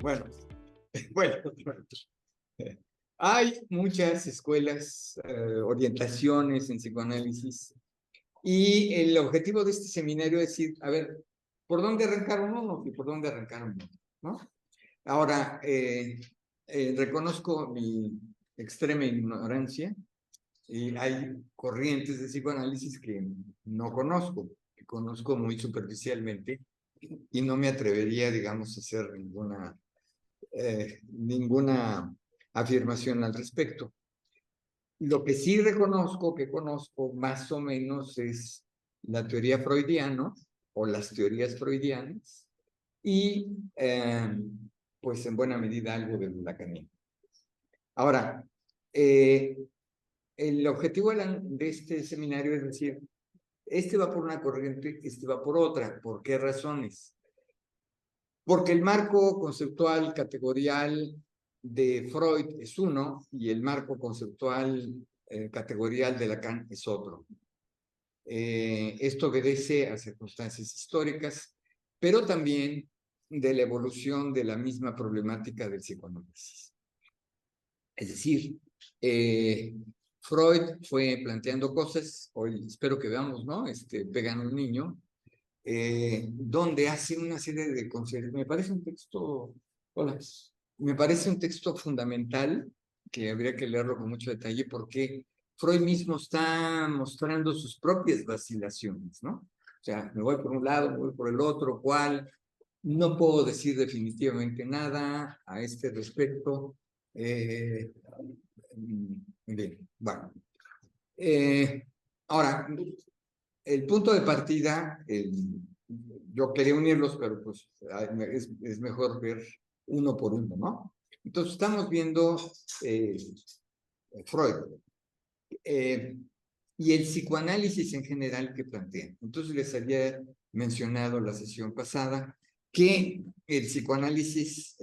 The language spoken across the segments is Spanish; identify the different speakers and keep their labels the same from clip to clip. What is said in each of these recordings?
Speaker 1: Bueno, bueno, hay muchas escuelas, orientaciones en psicoanálisis, y el objetivo de este seminario es decir, a ver, ¿por dónde arrancaron unos y por dónde arrancaron otros? ¿No? Ahora, reconozco mi extrema ignorancia y hay corrientes de psicoanálisis que no conozco, que conozco muy superficialmente y no me atrevería, digamos, a hacer ninguna afirmación al respecto. Lo que sí reconozco, que conozco más o menos, es la teoría freudiana o las teorías freudianas y, pues, en buena medida algo del lacaniano. Ahora, el objetivo de este seminario es decir, este va por una corriente, este va por otra. ¿Por qué razones? Porque el marco conceptual categorial de Freud es uno y el marco conceptual categorial de Lacan es otro. Esto obedece a circunstancias históricas, pero también de la evolución de la misma problemática del psicoanálisis. Es decir, Freud fue planteando cosas, hoy espero que veamos, ¿no? Pegan a un niño, donde hace una serie de conceptos. Me parece un texto, hola, me parece un texto fundamental que habría que leerlo con mucho detalle porque Freud mismo está mostrando sus propias vacilaciones, ¿no? O sea, me voy por un lado, me voy por el otro, ¿cuál? No puedo decir definitivamente nada a este respecto. Eh, Bien, bueno. Ahora, el punto de partida, yo quería unirlos, pero pues es mejor ver uno por uno, ¿no? Entonces estamos viendo Freud y el psicoanálisis en general que plantea. Entonces les había mencionado la sesión pasada que el psicoanálisis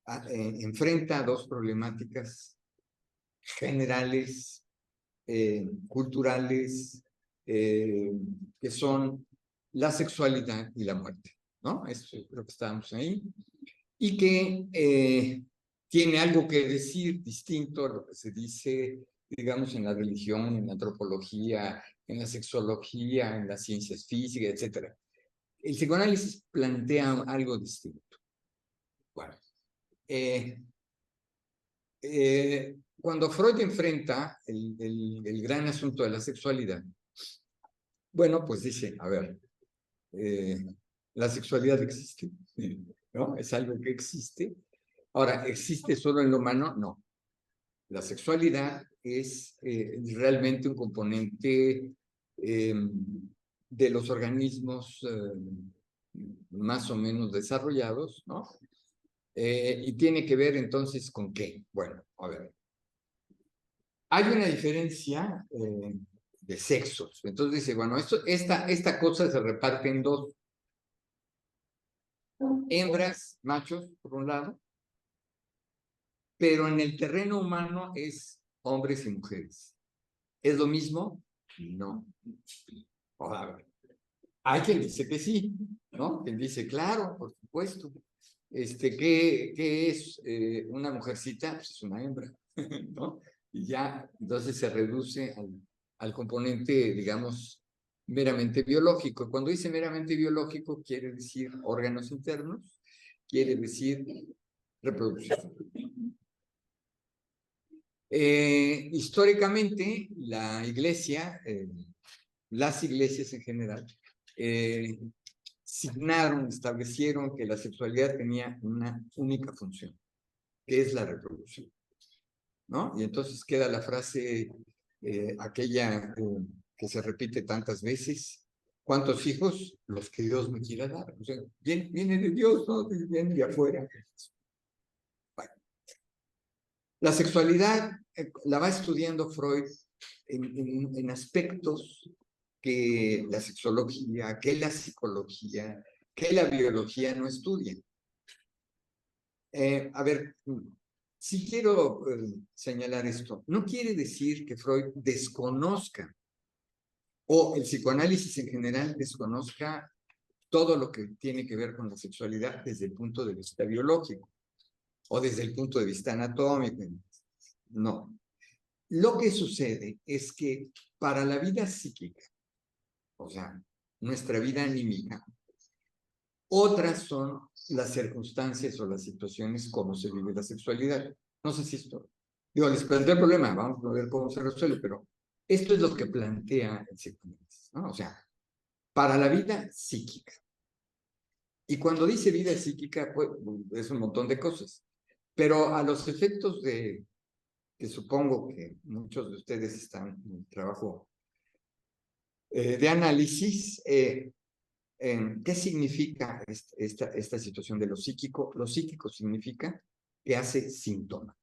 Speaker 1: enfrenta dos problemáticas generales, culturales, que son la sexualidad y la muerte, ¿no? Eso creo que estábamos ahí. Y que tiene algo que decir distinto a lo que se dice, digamos, en la religión, en la antropología, en la sexología, en las ciencias físicas, etc. El psicoanálisis plantea algo distinto. Bueno, cuando Freud enfrenta el gran asunto de la sexualidad, bueno, pues dice, a ver, la sexualidad existe, ¿no? Es algo que existe. Ahora, ¿existe solo en lo humano? No. La sexualidad es realmente un componente de los organismos más o menos desarrollados, ¿no? Y tiene que ver entonces con qué. Bueno, a ver. Hay una diferencia de sexos. Entonces dice, bueno, esta cosa se reparte en dos. Hembras, machos, por un lado, pero en el terreno humano es hombres y mujeres. ¿Es lo mismo? No. Ahora, hay quien dice que sí, ¿no? Quien dice, claro, por supuesto. ¿Qué es una mujercita? Pues es una hembra, ¿no? Y ya, entonces se reduce al componente, digamos, meramente biológico. Cuando dice meramente biológico, quiere decir órganos internos, quiere decir reproducción. Históricamente, la iglesia, las iglesias en general, establecieron que la sexualidad tenía una única función, que es la reproducción, ¿no? Y entonces queda la frase, aquella que se repite tantas veces, ¿cuántos hijos? Los que Dios me quiera dar. O sea, viene de Dios, ¿no? Viene de afuera. Bueno, la sexualidad la va estudiando Freud en aspectos que la sexología, que la psicología, que la biología no estudian. A ver, si quiero señalar esto, no quiere decir que Freud desconozca o el psicoanálisis en general desconozca todo lo que tiene que ver con la sexualidad desde el punto de vista biológico o desde el punto de vista anatómico. No. Lo que sucede es que para la vida psíquica, o sea, nuestra vida anímica, otras son las circunstancias o las situaciones como se vive la sexualidad. No sé si esto... Digo, les planteé el problema, vamos a ver cómo se resuelve, pero esto es lo que plantea el psicoanálisis, ¿no? O sea, para la vida psíquica. Y cuando dice vida psíquica, pues es un montón de cosas. Pero a los efectos de, que supongo que muchos de ustedes están en el trabajo de análisis, ¿qué significa esta situación de lo psíquico? Lo psíquico significa que hace síntoma,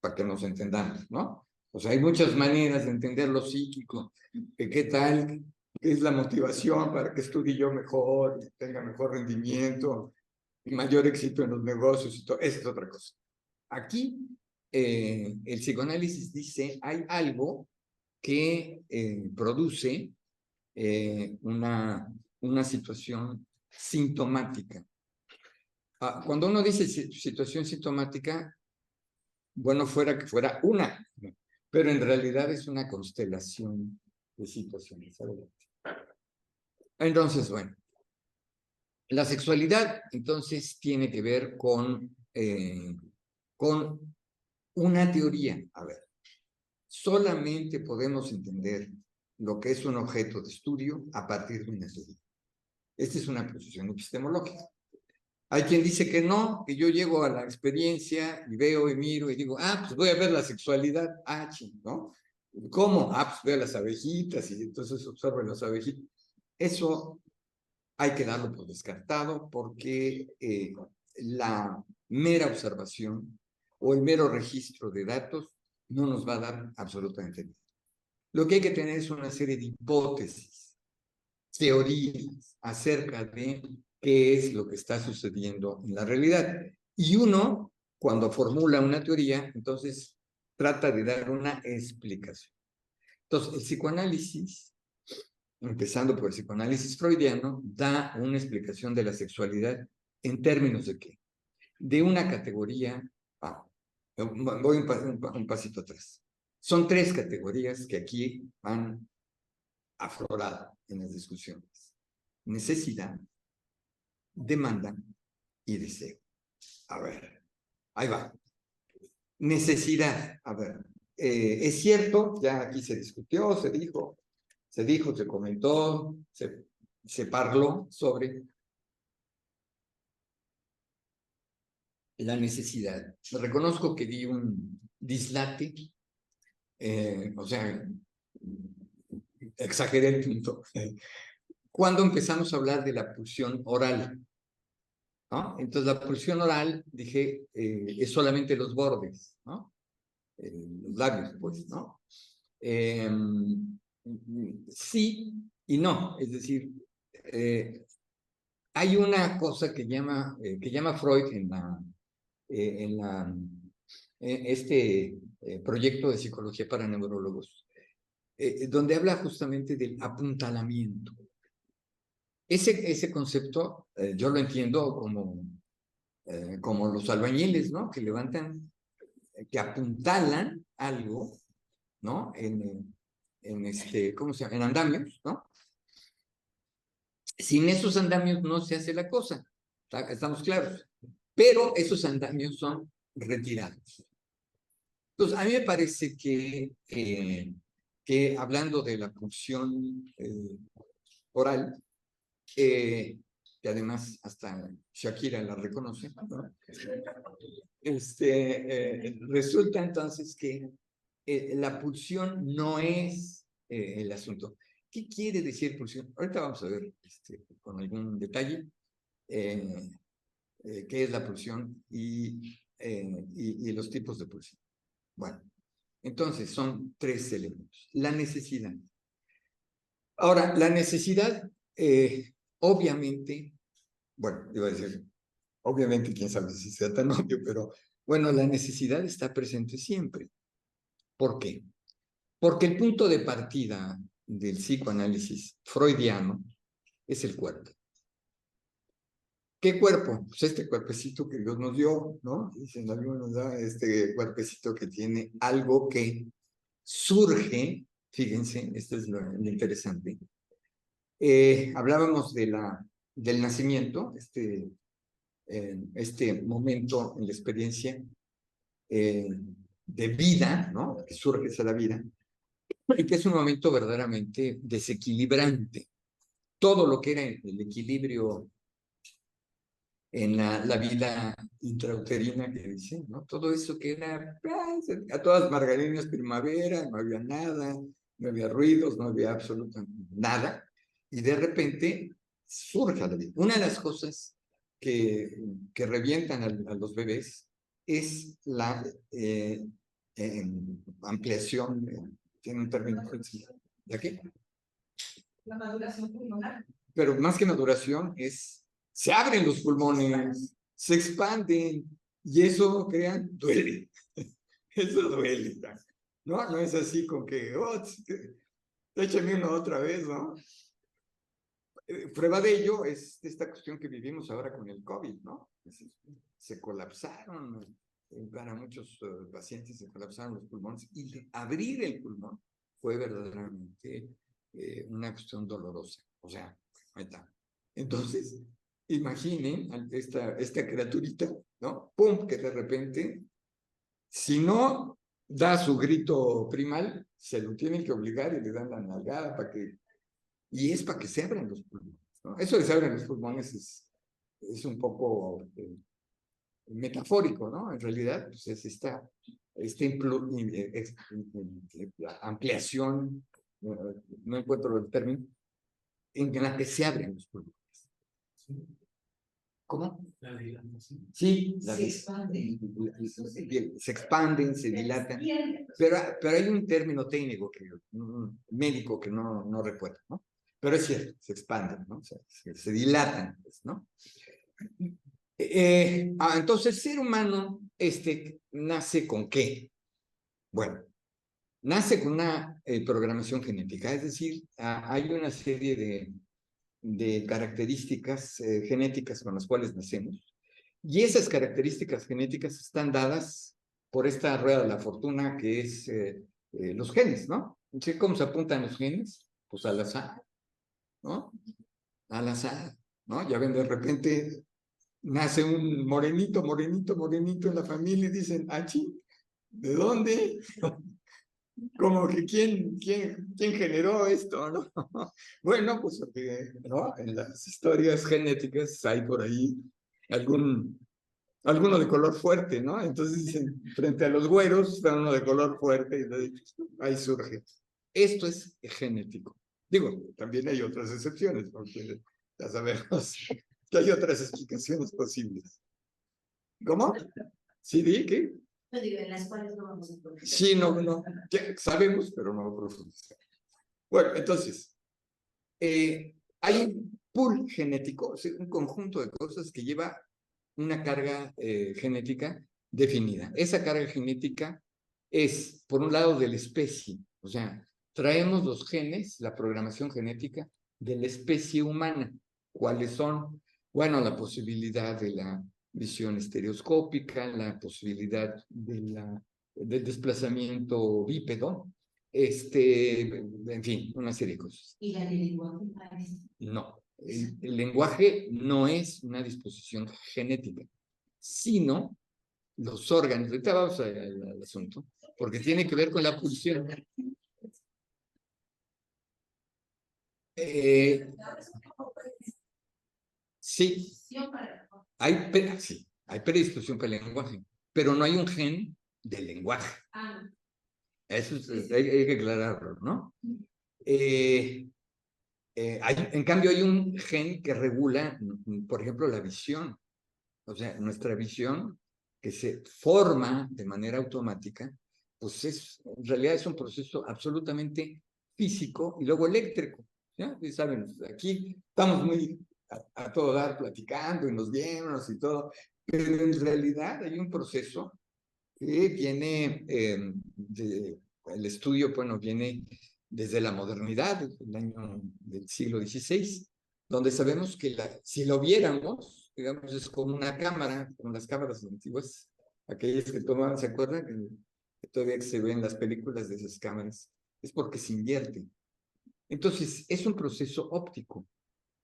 Speaker 1: para que nos entendamos, ¿no? O sea, hay muchas maneras de entender lo psíquico. ¿Qué tal? ¿Qué es la motivación para que estudie yo mejor, tenga mejor rendimiento, mayor éxito en los negocios y todo? Esa es otra cosa. Aquí, el psicoanálisis dice, hay algo que produce una situación sintomática. Cuando uno dice situación sintomática, bueno, fuera que fuera una, pero en realidad es una constelación de situaciones. Entonces, bueno, la sexualidad entonces tiene que ver con una teoría. A ver, solamente podemos entender lo que es un objeto de estudio a partir de una teoría. Esta es una posición epistemológica. Hay quien dice que no, que yo llego a la experiencia y veo y miro y digo, pues voy a ver la sexualidad, ¿no? ¿Cómo? Pues veo las abejitas y entonces observo las abejitas. Eso hay que darlo por descartado porque la mera observación o el mero registro de datos no nos va a dar absolutamente nada. Lo que hay que tener es una serie de hipótesis, teorías acerca de qué es lo que está sucediendo en la realidad. Y uno, cuando formula una teoría, entonces trata de dar una explicación. Entonces, el psicoanálisis, empezando por el psicoanálisis freudiano, da una explicación de la sexualidad en términos de qué? De una categoría, voy un pasito atrás. Son tres categorías que aquí han aflorado en las discusiones: necesidad, demanda y deseo. A ver, ahí va. Necesidad, a ver, es cierto, ya aquí se discutió, se comentó, se parló sobre la necesidad. Reconozco que di un dislate, o sea, exageré el punto. Cuando empezamos a hablar de la pulsión oral, ¿no? Entonces la pulsión oral, dije, es solamente los bordes, ¿no? Los labios, pues, ¿no? Sí y no, es decir, hay una cosa que llama Freud en este proyecto de psicología para neurólogos, donde habla justamente del apuntalamiento. Ese concepto yo lo entiendo como los albañiles, ¿no? Que levantan, que apuntalan algo, ¿no? ¿Cómo se llama? En andamios, ¿no? Sin esos andamios no se hace la cosa, estamos claros. Pero esos andamios son retirados. Entonces, a mí me parece que hablando de la pulsión oral, que además hasta Shakira la reconoce, ¿no? Resulta entonces que la pulsión no es el asunto. ¿Qué quiere decir pulsión? Ahorita vamos a ver con algún detalle qué es la pulsión y los tipos de pulsión. Bueno, entonces son tres elementos. La necesidad. Ahora, la necesidad, obviamente, bueno, iba a decir, obviamente, quién sabe si sea tan obvio, pero bueno, la necesidad está presente siempre. ¿Por qué? Porque el punto de partida del psicoanálisis freudiano es el cuerpo. ¿Qué cuerpo? Pues este cuerpecito que Dios nos dio, ¿no? Dicen algunos, ¿no? Este cuerpecito que tiene algo que surge, fíjense, esto es lo interesante. Hablábamos del nacimiento, este momento en la experiencia de vida, ¿no? Que surge esa la vida, y que es un momento verdaderamente desequilibrante. Todo lo que era el equilibrio en la vida intrauterina que dicen, ¿no? Todo eso que era a todas margarinas primavera, no había nada, no había ruidos, no había absolutamente nada, y de repente surge la vida. Una de las cosas que revientan a los bebés es la ampliación, tiene un término, ¿de qué? La maduración pulmonar. Pero más que maduración se abren los pulmones, se expanden, y eso, crean, duele. Eso duele. No, no es así con que, oh, échame uno otra vez, ¿no? Prueba de ello es esta cuestión que vivimos ahora con el COVID, ¿no? Se colapsaron, para muchos pacientes se colapsaron los pulmones, y abrir el pulmón fue verdaderamente una cuestión dolorosa. O sea, ahí está. Entonces, imaginen esta criaturita, ¿no? ¡Pum! Que de repente, si no da su grito primal, se lo tienen que obligar y le dan la nalgada y es para que se abran los pulmones, ¿no? Eso de se abren los pulmones es un poco metafórico, ¿no? En realidad, pues es esta ampliación, no encuentro el término, en la que se abren los pulmones. ¿Cómo? La dilatación. Sí, se expanden, se dilatan. Pero hay un término técnico, médico, que no recuerdo, ¿no? Pero es cierto, se expanden, ¿no? O sea, se dilatan, pues, ¿no? Entonces, el ser humano nace con ¿qué? Bueno, nace con una programación genética, es decir, hay una serie de características genéticas con las cuales nacemos, y esas características genéticas están dadas por esta rueda de la fortuna que es los genes, ¿no? Entonces, ¿cómo se apuntan los genes? Pues al azar, ¿no? Al azar, ¿no? Ya ven, de repente nace un morenito en la familia y dicen, ¿achi? ¿De dónde? Como que ¿quién generó esto, no? Bueno, pues porque, ¿no? En las historias genéticas hay por ahí alguno de color fuerte, ¿no? Entonces dicen, frente a los güeros está uno de color fuerte, y entonces, ahí surge. Esto es genético. Digo, también hay otras excepciones, porque ya sabemos que hay otras explicaciones posibles. ¿Cómo? ¿Sí, di qué? No digo, en las cuales no vamos a profundizar. Sí, no, ya sabemos, pero no profundizar. Bueno, entonces, hay un pool genético, o sea, un conjunto de cosas que lleva una carga genética definida. Esa carga genética es, por un lado, de la especie, o sea, traemos los genes, la programación genética de la especie humana. ¿Cuáles son? Bueno, la posibilidad de la visión estereoscópica, la posibilidad del desplazamiento bípedo, en fin, una serie de cosas. ¿Y la del lenguaje parece? No, el lenguaje no es una disposición genética, sino los órganos. Ahorita vamos al asunto, porque tiene que ver con la pulsión. Sí, hay predisposición para el lenguaje, pero no hay un gen del lenguaje. Eso hay que aclararlo, ¿no? En cambio, hay un gen que regula, por ejemplo, la visión. O sea, nuestra visión, que se forma de manera automática, pues en realidad es un proceso absolutamente físico y luego eléctrico. ¿Ya? Y saben, aquí estamos muy a todo dar platicando y nos vemos y todo, pero en realidad hay un proceso que viene, el estudio, bueno, viene desde la modernidad, el año del siglo XVI, donde sabemos que si lo viéramos, digamos, es como una cámara, como las cámaras antiguas, aquellas que tomaban, ¿se acuerdan? Que todavía se ven las películas de esas cámaras, es porque se invierte. Entonces, es un proceso óptico.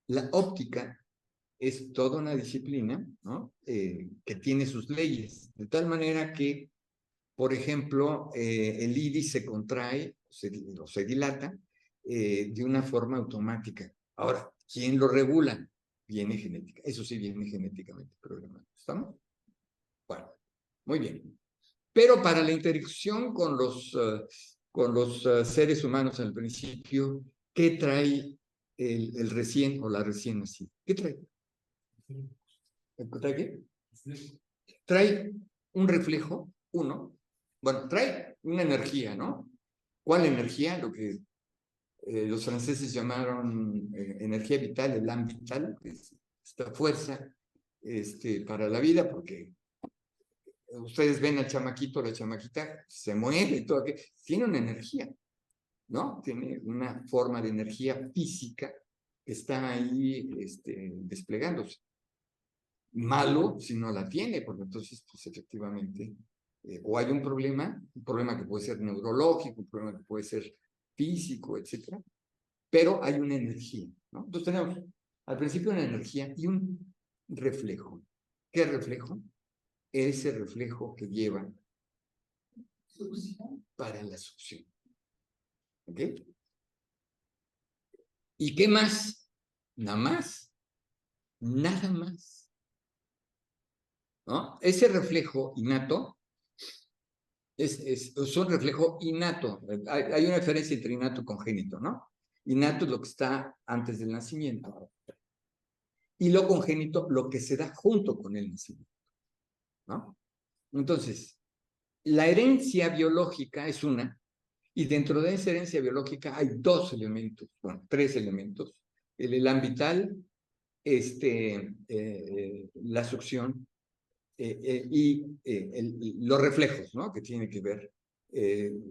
Speaker 1: La óptica es toda una disciplina, ¿no? Que tiene sus leyes, de tal manera que, por ejemplo, el iris se contrae o se dilata de una forma automática. Ahora, ¿quién lo regula? Viene genética, eso sí viene genéticamente programado. ¿Estamos? Bueno, muy bien. Pero para la interacción con los seres humanos al principio, ¿qué trae el recién o la recién nacida? ¿Qué trae? ¿Trae qué? Trae un reflejo, uno. Bueno, trae una energía, ¿no? ¿Cuál energía? Lo que los franceses llamaron energía vital, el âme vital, que es esta fuerza para la vida, porque ustedes ven al chamaquito, la chamaquita se mueve y todo, que tiene una energía, ¿no? Tiene una forma de energía física que está ahí desplegándose. Malo si no la tiene, porque entonces, pues efectivamente, o hay un problema que puede ser neurológico, un problema que puede ser físico, etcétera, pero hay una energía, ¿no? Entonces tenemos al principio una energía y un reflejo. ¿Qué reflejo? Ese reflejo que lleva para la succión. ¿Ok? ¿Y qué más? Nada más. Nada más. ¿No? Ese reflejo innato es un reflejo innato. Hay una diferencia entre innato y congénito, ¿no? Innato es lo que está antes del nacimiento. Y lo congénito, lo que se da junto con el nacimiento, ¿no? Entonces, la herencia biológica es una, y dentro de esa herencia biológica hay dos elementos, bueno, tres elementos. El elan vital, la succión los reflejos, ¿no? Que tiene que ver.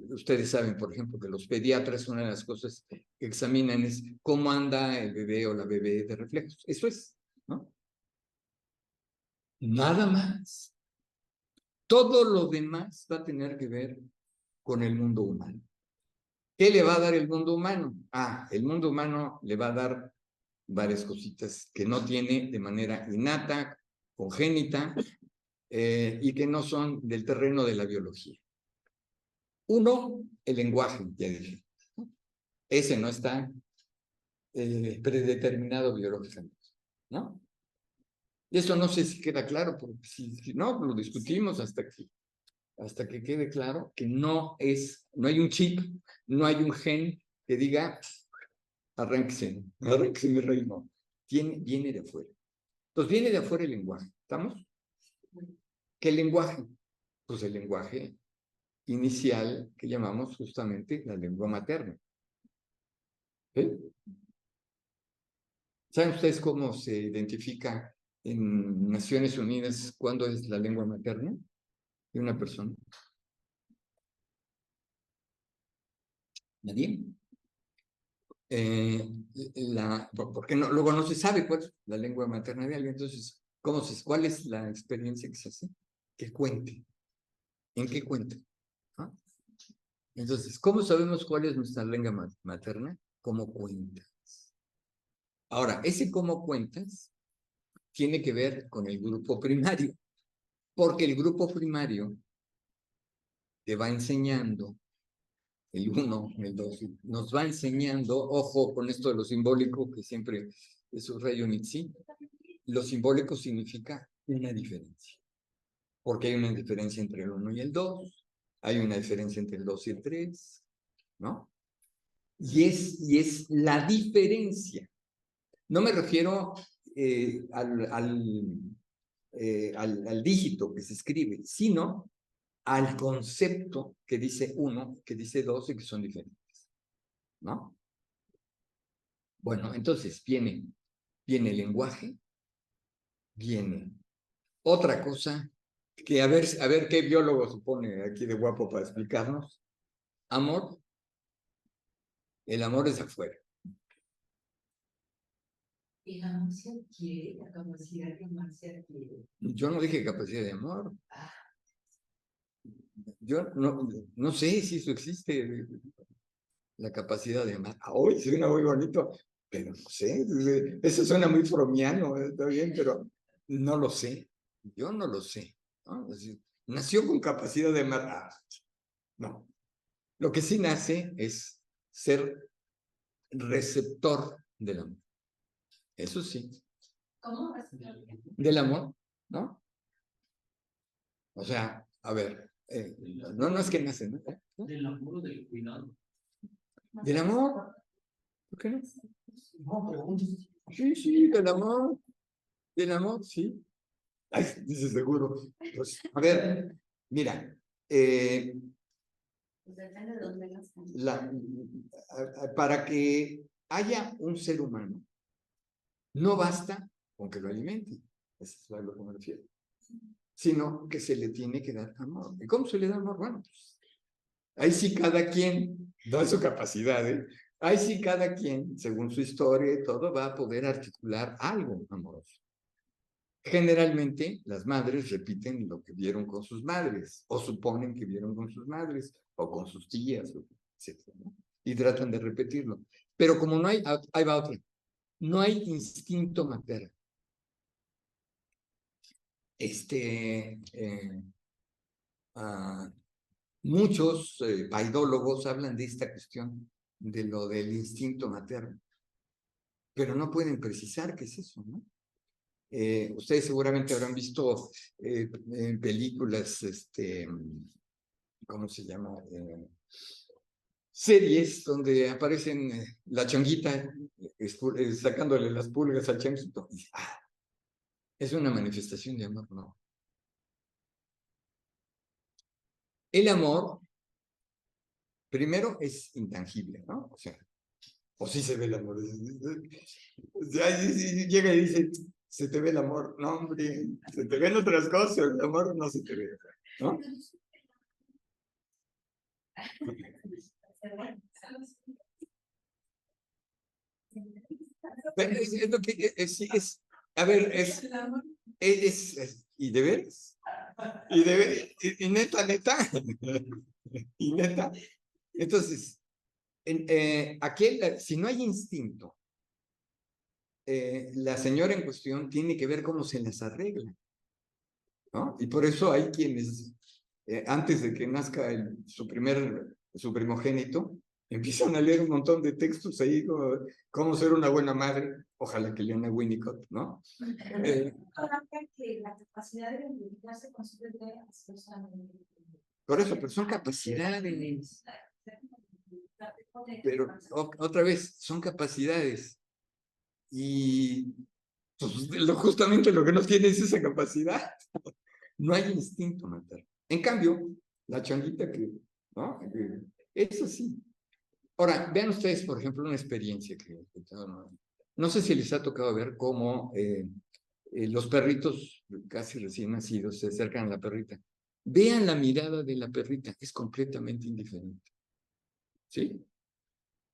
Speaker 1: Ustedes saben, por ejemplo, que los pediatras, una de las cosas que examinan es cómo anda el bebé o la bebé de reflejos. Eso es, ¿no? Nada más. Todo lo demás va a tener que ver con el mundo humano. ¿Qué le va a dar el mundo humano? El mundo humano le va a dar varias cositas que no tiene de manera innata, congénita, y que no son del terreno de la biología. Uno, el lenguaje, ya dije. Ese no está predeterminado biológicamente, ¿no? Y eso no sé si queda claro, porque si no, lo discutimos hasta que quede claro que no hay un chip, no hay un gen que diga, arránquese mi reino. Viene de afuera. Entonces viene de afuera el lenguaje, ¿estamos? ¿Qué lenguaje? Pues el lenguaje inicial que llamamos justamente la lengua materna. ¿Sí? ¿Saben ustedes cómo se identifica en Naciones Unidas cuándo es la lengua materna de una persona? ¿Nadie? Porque luego no se sabe cuál es la lengua materna de alguien. Entonces, ¿cuál es la experiencia que se hace? Que cuente. ¿En qué cuenta? ¿Ah? Entonces, ¿cómo sabemos cuál es nuestra lengua materna? ¿Cómo cuentas? Ahora, ese cómo cuentas tiene que ver con el grupo primario, porque el grupo primario te va enseñando, el 1, el 2, nos va enseñando, ojo con esto de lo simbólico, que siempre subrayo Nietzsche, lo simbólico significa una diferencia, porque hay una diferencia entre el 1 y el 2, hay una diferencia entre el 2 y el 3, ¿no? Y es la diferencia. No me refiero al dígito que se escribe, sino al concepto que dice 1, que dice 2 y que son diferentes, ¿no? Bueno, entonces viene el lenguaje, viene otra cosa, que a ver qué biólogo se pone aquí de guapo para explicarnos. Amor, el amor es afuera.
Speaker 2: El amor se adquiere, la capacidad de amar se adquiere.
Speaker 1: Yo no dije capacidad de amor. Yo no sé si eso existe, la capacidad de amar. Hoy suena muy bonito, pero no sé. Eso suena muy fromiano, está bien, pero no lo sé. Yo no lo sé, ¿no? Es decir, nació con capacidad de amar. No. Lo que sí nace es ser receptor del amor. Eso sí.
Speaker 2: ¿Cómo?
Speaker 1: Del amor, ¿no? O sea, a ver, no es que nace, ¿no?
Speaker 2: Del amor o del cuidado.
Speaker 1: Del amor, ¿por qué no?
Speaker 2: No, pregunto.
Speaker 1: Sí, del amor, sí. Ay, dice seguro. Pues, a ver, mira,
Speaker 2: Depende de dónde nazcan.
Speaker 1: para que haya un ser humano, no basta con que lo alimente, eso es a lo que me refiero, sino que se le tiene que dar amor. ¿Y cómo se le da amor? Bueno, pues, ahí sí cada quien, no es su capacidad, ¿eh? Ahí sí cada quien, según su historia y todo, va a poder articular algo amoroso. Generalmente las madres repiten lo que vieron con sus madres, o suponen que vieron con sus madres, o con sus tías, etc., ¿no? Y tratan de repetirlo. Pero como no hay, ahí va otra, no hay instinto materno. Muchos paidólogos hablan de esta cuestión, de lo del instinto materno, pero no pueden precisar qué es eso, ¿no? Ustedes seguramente habrán visto en películas, ¿cómo se llama? Series donde aparecen la changuita sacándole las pulgas al changuito. Es una manifestación de amor, ¿no? El amor, primero, es intangible, ¿no? O sea, o sí se ve el amor. Llega y dice, se te ve el amor. No, hombre, se te ven otras cosas, el amor no se te ve, ¿no? Pero es lo que es, a ver, y de veras, y neta, y neta. Entonces, si no hay instinto, la señora en cuestión tiene que ver cómo se las arregla, ¿no? Y por eso hay quienes, antes de que nazca su primogénito, empiezan a leer un montón de textos ahí, cómo ser una buena madre, ojalá que lean a Winnicott, ¿no?
Speaker 2: Que la capacidad de identificarse con su bebé
Speaker 1: Por eso, pero son capacidades. Pero otra vez, son capacidades. Y pues, justamente lo que no tiene es esa capacidad. No hay instinto materno. En cambio, la changuita ¿no? Eso sí. Ahora, vean ustedes, por ejemplo, una experiencia que no sé si les ha tocado ver cómo los perritos casi recién nacidos se acercan a la perrita. Vean la mirada de la perrita, es completamente indiferente. ¿Sí?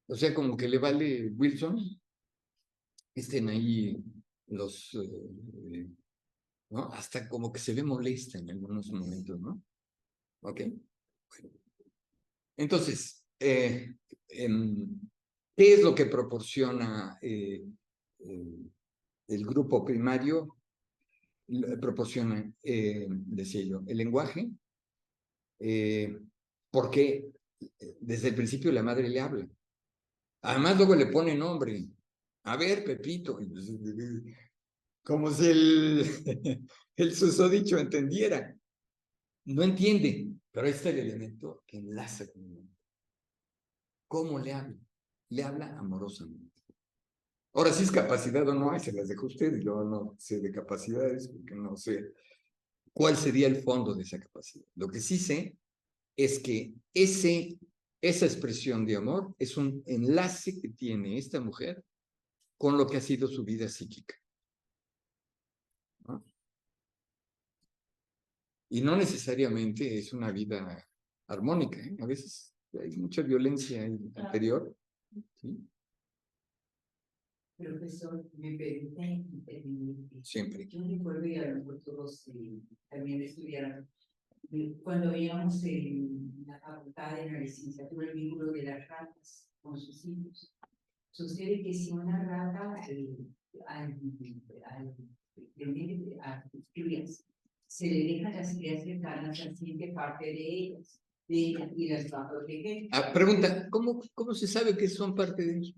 Speaker 1: O sea, como que le vale Wilson, estén ahí los, ¿no? Hasta como que se ve molesta en algunos momentos, ¿no? ¿Ok? Bueno. Entonces, ¿qué es lo que proporciona el grupo primario? Proporciona, decía yo, el lenguaje, porque desde el principio la madre le habla. Además, luego le pone nombre. A ver, Pepito. Como si el susodicho entendiera. No entiende, pero ahí está el elemento que enlaza con el hombre. ¿Cómo le habla? Le habla amorosamente. Ahora, si es capacidad o no, ahí se las dejo a usted y luego no sé de capacidades porque no sé cuál sería el fondo de esa capacidad. Lo que sí sé es que esa expresión de amor es un enlace que tiene esta mujer con lo que ha sido su vida psíquica, ¿no? Y no necesariamente es una vida armónica, ¿eh? A veces hay mucha violencia interior, ¿sí?
Speaker 3: Profesor, me permite intervenir.
Speaker 1: Siempre.
Speaker 3: Yo recuerdo, y a lo mejor todos también estudiaron, cuando íbamos en la facultad, en la licenciatura, el vínculo de las ratas con sus hijos. Sucede que si una rata a sus crías se le deja las crías cercanas, se siente parte de ellas, y las va a proteger.
Speaker 1: Pregunta, ¿cómo se sabe que son parte de ellos?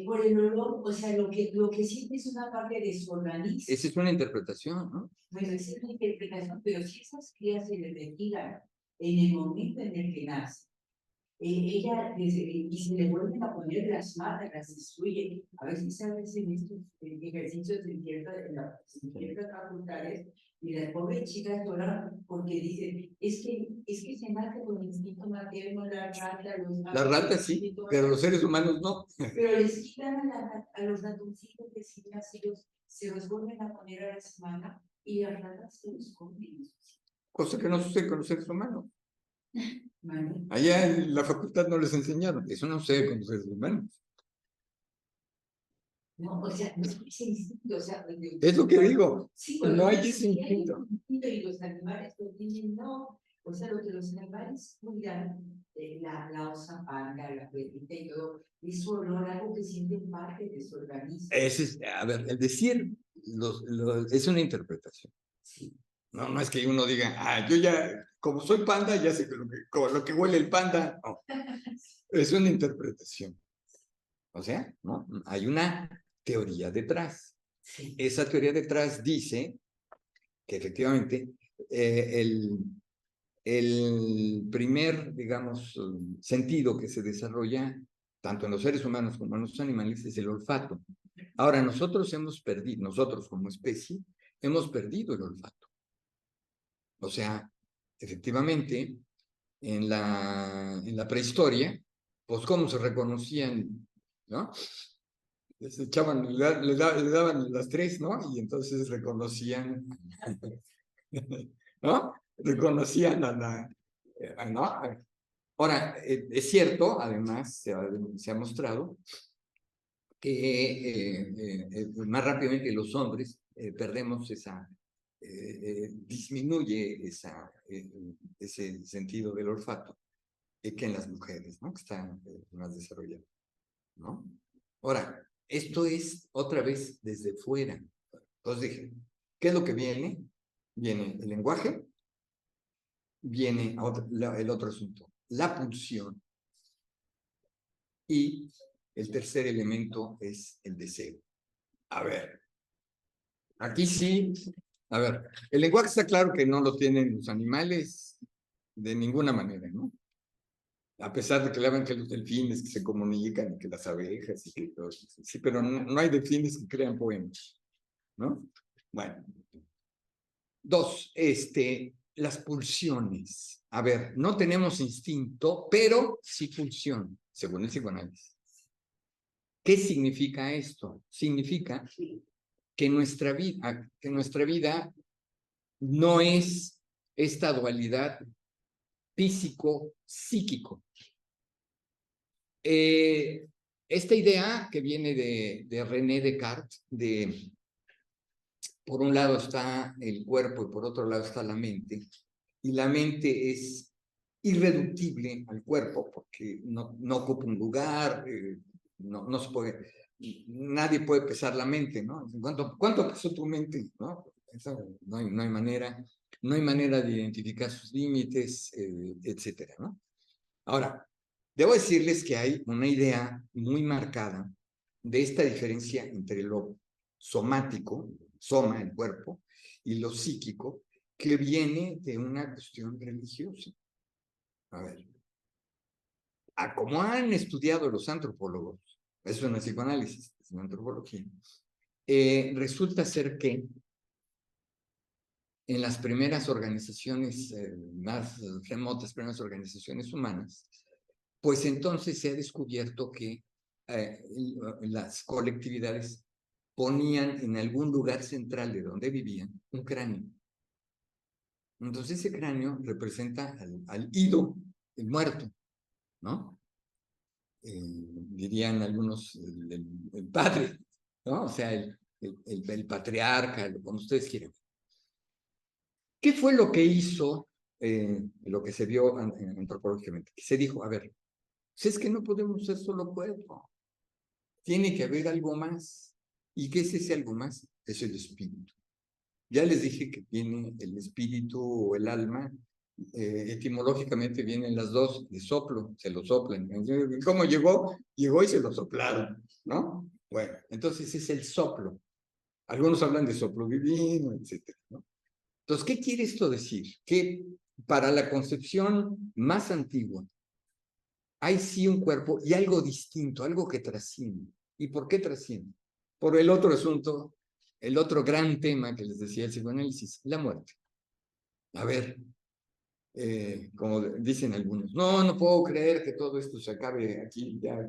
Speaker 3: Por el olor, o sea, lo que siente es una parte de su organismo.
Speaker 1: Esa es una interpretación, ¿no?
Speaker 3: Bueno, esa es una interpretación, pero si esas crías se le retiran en el momento en el que nace, ella, y se le vuelven a poner las matas, las destruye. A veces se hacen estos ejercicios en ciertas facultades, y las pobres chicas lloran porque dicen, es que se nace con instinto materno, la rata,
Speaker 1: La rata sí, pero los seres humanos no.
Speaker 3: Pero les quitan a los ratoncitos recién nacidos, se los vuelven a poner a la semana y las ratas se los comen.
Speaker 1: Cosa que no sucede con los seres humanos.
Speaker 3: ¿Vale?
Speaker 1: Allá en la facultad no les enseñaron. Eso no sucede con los seres humanos.
Speaker 3: No, o sea, no es ese instinto, o sea,
Speaker 1: Es lo que digo.
Speaker 3: sí,
Speaker 1: No hay
Speaker 3: sí
Speaker 1: ese
Speaker 3: hay
Speaker 1: instinto.
Speaker 3: y los animales lo tienen, no. O sea, lo que los animales cuidan, la osa panda, la perrita y todo, es su olor, algo que sienten parte de su organismo.
Speaker 1: A ver, el decir es una interpretación.
Speaker 3: Sí.
Speaker 1: No es que uno diga, yo ya, como soy panda, ya sé lo que huele el panda. No, es una interpretación. O sea, ¿no? Hay una teoría detrás.
Speaker 3: Sí.
Speaker 1: Esa teoría detrás dice que efectivamente el primer, digamos, sentido que se desarrolla tanto en los seres humanos como en los animales es el olfato. Ahora, nosotros como especie, hemos perdido el olfato. O sea, efectivamente, en la prehistoria, pues cómo se reconocían, ¿no? Les echaban, le daban las tres, ¿no? Y entonces reconocían, ¿no? Reconocían ¿no? Ahora, es cierto, además, se ha mostrado que más rápidamente los hombres perdemos disminuye ese sentido del olfato que en las mujeres, ¿no? Que están más desarrolladas, ¿no? Ahora, esto es otra vez desde fuera. Entonces dije, ¿qué es lo que viene? Viene el lenguaje, viene el otro asunto, la pulsión, y el tercer elemento es el deseo. A ver, aquí sí, a ver, el lenguaje está claro que no lo tienen los animales de ninguna manera, ¿no? A pesar de que le hablan que los delfines que se comunican y que las abejas y que todo eso. Sí, pero no hay delfines que crean poemas, ¿no? Bueno. Dos, las pulsiones. A ver, no tenemos instinto, pero sí pulsión, según el psicoanálisis. ¿Qué significa esto? Significa que nuestra vida no es esta dualidad físico-psíquico. Esta idea que viene de René Descartes, por un lado está el cuerpo y por otro lado está la mente, y la mente es irreductible al cuerpo porque no ocupa un lugar, no se puede, nadie puede pesar la mente, ¿no? ¿Cuánto pesó tu mente? ¿No? No hay manera de identificar sus límites, etcétera, ¿no? Ahora, debo decirles que hay una idea muy marcada de esta diferencia entre lo somático, soma, el cuerpo, y lo psíquico, que viene de una cuestión religiosa. A ver, como han estudiado los antropólogos, eso no es psicoanálisis, es una antropología, resulta ser que en las primeras organizaciones más remotas, primeras organizaciones humanas, pues entonces se ha descubierto que las colectividades ponían en algún lugar central de donde vivían un cráneo. Entonces ese cráneo representa al ido, el muerto, ¿no? dirían algunos, el padre, ¿no? O sea, el patriarca, como ustedes quieran. ¿Qué fue lo que hizo, lo que se vio antropológicamente? Que se dijo, a ver, si es que no podemos ser solo cuerpo, tiene que haber algo más. ¿Y qué es ese algo más? Es el espíritu. Ya les dije que viene el espíritu o el alma, etimológicamente vienen las dos, de soplo, se lo soplan. ¿Cómo llegó? Llegó y se lo soplaron, ¿no? Bueno, entonces es el soplo. Algunos hablan de soplo divino, etcétera, ¿no? Entonces, ¿qué quiere esto decir? Que para la concepción más antigua, hay sí un cuerpo y algo distinto, algo que trasciende. ¿Y por qué trasciende? Por el otro asunto, el otro gran tema que les decía el psicoanálisis, la muerte. A ver, como dicen algunos, no puedo creer que todo esto se acabe aquí, ya,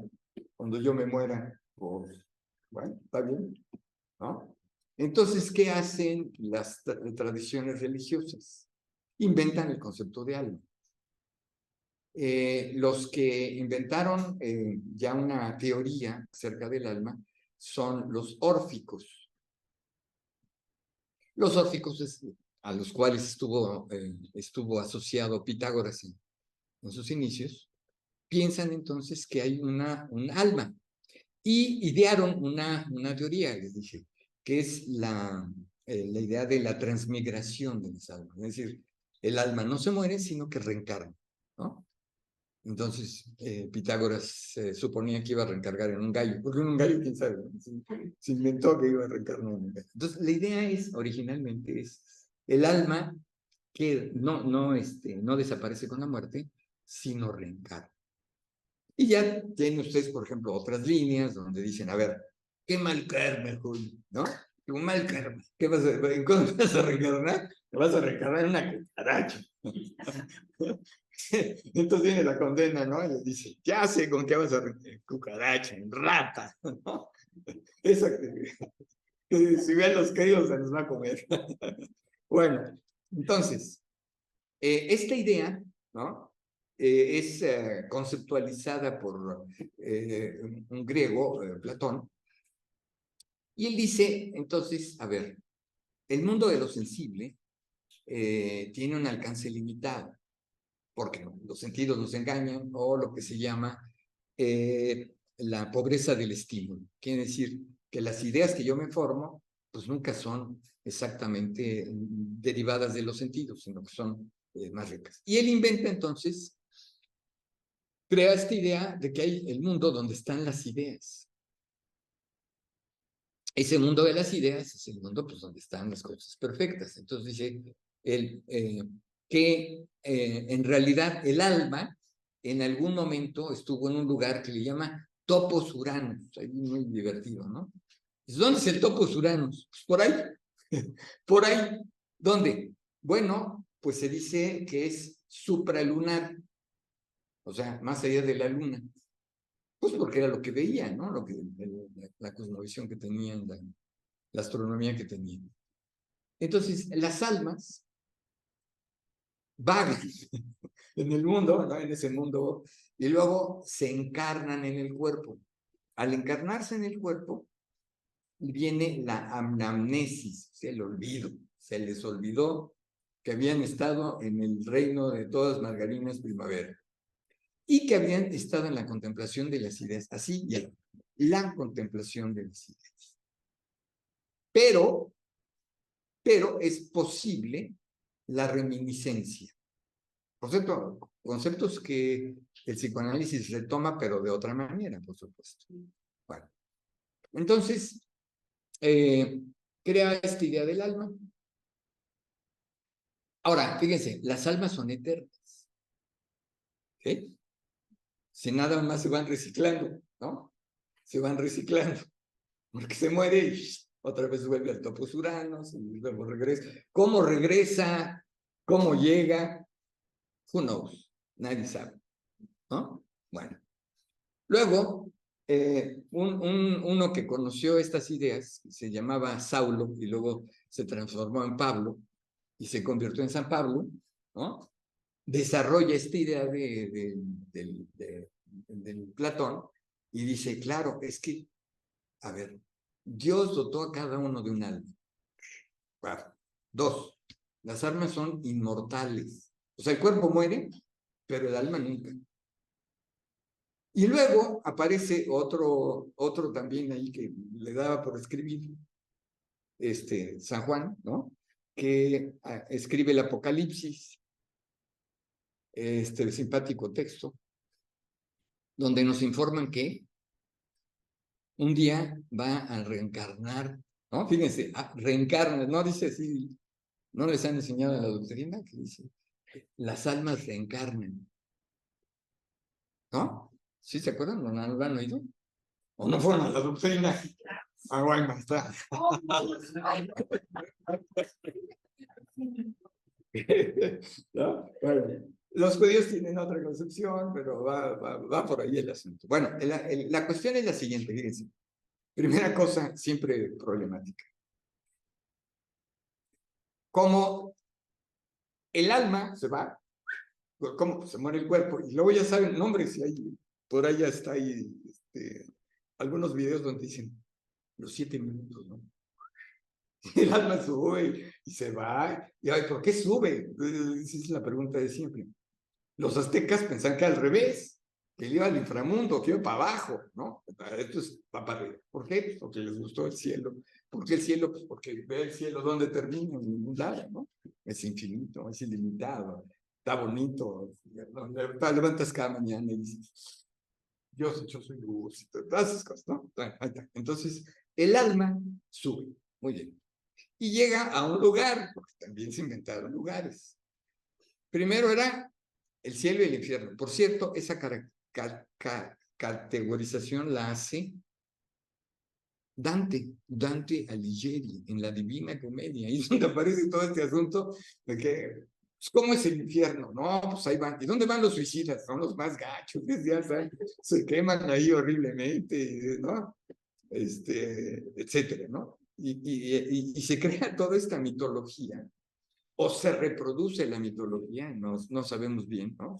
Speaker 1: cuando yo me muera. Pues, bueno, está bien, ¿no? Entonces, ¿qué hacen las tradiciones religiosas? Inventan el concepto de alma. Los que inventaron ya una teoría acerca del alma son los órficos. Los órficos a los cuales estuvo asociado Pitágoras en sus inicios, piensan entonces que hay un alma y idearon una teoría, les dije, que es la idea de la transmigración de las almas. Es decir, el alma no se muere, sino que reencarna, ¿no? Entonces, Pitágoras suponía que iba a reencargar en un gallo, porque en un gallo, quién sabe, se inventó que iba a reencarnar en un gallo. Entonces, la idea originalmente es el alma que no desaparece con la muerte, sino reencarna. Y ya tienen ustedes, por ejemplo, otras líneas donde dicen, a ver, qué mal karma, Julio, ¿no? Qué mal karma. ¿En cómo vas a reencarnar? Te vas a reencarnar en una cucaracha. Entonces viene la condena, ¿no? Y le dice, ya sé con qué vas a cucaracha, en rata, ¿no? Eso que si vean los críos se nos va a comer. Bueno, entonces, esta idea, ¿no? Es conceptualizada por un griego, Platón, y él dice, entonces, a ver, el mundo de lo sensible tiene un alcance limitado, porque los sentidos nos engañan, o lo que se llama la pobreza del estímulo. Quiere decir que las ideas que yo me formo, pues nunca son exactamente derivadas de los sentidos, sino que son más ricas. Y él inventa entonces, crea esta idea de que hay el mundo donde están las ideas. Ese mundo de las ideas es el mundo pues, donde están las cosas perfectas. Entonces dice que en realidad el alma en algún momento estuvo en un lugar que le llama Topos Uranos. Ahí muy divertido, ¿no? ¿Dónde es el Topos Uranos? Pues por ahí. Por ahí. ¿Dónde? Bueno, pues se dice que es supralunar. O sea, más allá de la luna. Pues porque era lo que veía, ¿no? La cosmovisión que tenían, la astronomía que tenían. Entonces, las almas vagan en el mundo, ¿no? En ese mundo, y luego se encarnan en el cuerpo. Al encarnarse en el cuerpo, viene la anamnesis, el olvido. Se les olvidó que habían estado en el reino de todas margarinas primavera y que habían estado en la contemplación de las ideas, así ya, la contemplación de las ideas. Pero es posible la reminiscencia. Por cierto, conceptos que el psicoanálisis retoma, pero de otra manera, por supuesto. Bueno, entonces, crea esta idea del alma. Ahora, fíjense, las almas son eternas. ¿Sí? Si nada más se van reciclando, ¿no? Se van reciclando. Porque se muere y otra vez vuelve al Topos Uranos y luego regresa. ¿Cómo regresa? ¿Cómo llega? Who knows? Nadie sabe, ¿no? Bueno. Luego, uno que conoció estas ideas, se llamaba Saulo y luego se transformó en Pablo y se convirtió en San Pablo, ¿no? Desarrolla esta idea de del Platón, y dice, claro, es que, a ver, Dios dotó a cada uno de un alma. Claro. 2, las almas son inmortales. O sea, el cuerpo muere, pero el alma nunca. Y luego aparece otro también ahí que le daba por escribir, San Juan, ¿no? Que escribe el Apocalipsis, simpático texto, donde nos informan que un día va a reencarnar, ¿no? Fíjense, reencarna, no dice así, no les han enseñado en la doctrina que dice, las almas reencarnan, ¿no? ¿Sí se acuerdan? ¿No lo han oído? ¿O no fueron a la doctrina? Ah, bueno, está. ¿No? Bueno, los judíos tienen otra concepción, pero va por ahí el asunto. Bueno, la cuestión es la siguiente, fíjense. Primera cosa, siempre problemática. Como el alma se va, ¿cómo? Se muere el cuerpo, y luego ya saben nombres, y ahí, por ahí ya está ahí, algunos videos donde dicen los 7 minutos, ¿no? El alma sube y se va, y ay, ¿por qué sube? Esa es la pregunta de siempre. Los aztecas pensaban que al revés, que él iba al inframundo, que iba para abajo, ¿no? Esto va para arriba. ¿Por qué? Pues porque les gustó el cielo. ¿Por qué el cielo? Pues porque ve el cielo donde termina, en ningún lado, ¿no? Es infinito, es ilimitado, está bonito. Te levantas cada mañana y dices, yo soy luz, y todas esas cosas, ¿no? Ahí está. Entonces, el alma sube, muy bien. Y llega a un lugar, porque también se inventaron lugares. Primero era el cielo y el infierno. Por cierto, esa categorización la hace Dante Alighieri, en la Divina Comedia. Ahí es donde aparece todo este asunto de que, pues, ¿cómo es el infierno? No, pues ahí van. ¿Y dónde van los suicidas? Son los más gachos, ya saben, se queman ahí horriblemente, ¿no? Etcétera, ¿no? Y se crea toda esta mitología, o se reproduce la mitología, no sabemos bien, ¿no?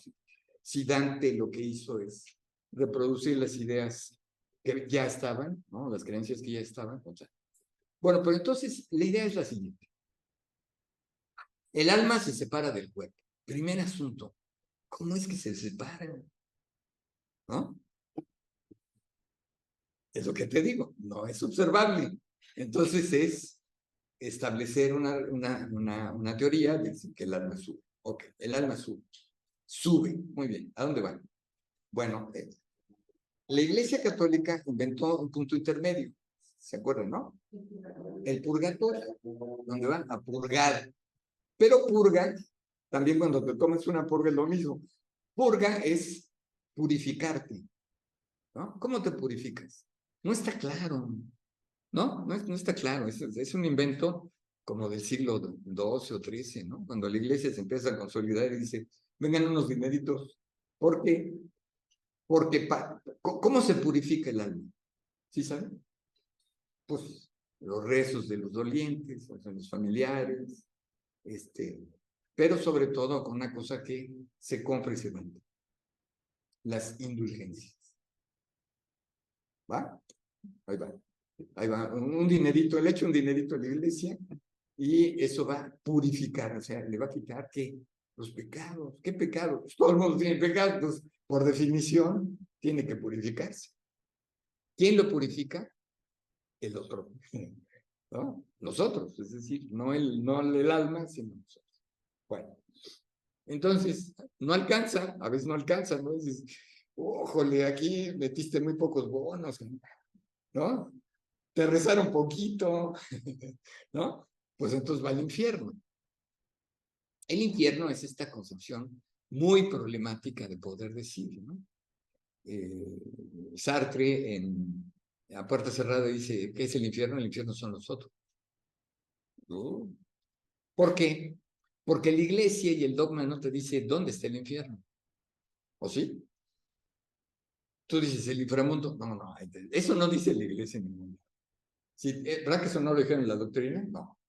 Speaker 1: Si Dante lo que hizo es reproducir las ideas que ya estaban, ¿no? Las creencias que ya estaban. O sea. Bueno, pero entonces la idea es la siguiente. El alma se separa del cuerpo. Primer asunto, ¿cómo es que se separan? ¿No? Es lo que te digo, no es observable. Entonces es establecer una teoría de que el alma sube. Ok, el alma sube. Sube, muy bien. ¿A dónde va? Bueno, la Iglesia Católica inventó un punto intermedio. ¿Se acuerdan, no? El purgatorio, donde van a purgar. Pero purga, también cuando te tomas una purga es lo mismo. Purga es purificarte, ¿no? ¿Cómo te purificas? No está claro, ¿no? No está claro. Es un invento como del siglo XII o XIII, ¿no? Cuando la iglesia se empieza a consolidar y dice, vengan unos dineritos. ¿Por qué? Porque, ¿cómo se purifica el alma? ¿Sí saben? Pues los rezos de los dolientes, o sea, los familiares, pero sobre todo con una cosa que se compra y se vende, las indulgencias. ¿Va? Ahí va. Ahí va, un dinerito, le echo un dinerito a la iglesia y eso va a purificar, o sea, le va a quitar ¿qué? Los pecados. ¿Qué pecados? Pues todo el mundo tiene pecados, pues, por definición tiene que purificarse. ¿Quién lo purifica? El otro, ¿no? Nosotros, es decir, no el alma, sino nosotros. Bueno, entonces, no alcanza, a veces no alcanza, ¿no? Dices, ójole, aquí metiste muy pocos bonos, ¿no? Te rezaron poquito, ¿no? Pues entonces va al infierno. El infierno es esta concepción muy problemática de poder decir, ¿no? Sartre a puerta cerrada dice, ¿qué es el infierno? El infierno son nosotros. ¿Por qué? Porque la iglesia y el dogma no te dice dónde está el infierno. ¿O sí? Tú dices el inframundo. No, eso no dice la iglesia en ningún lado. ¿Sí? ¿Verdad que eso no lo dijeron en la doctrina? No.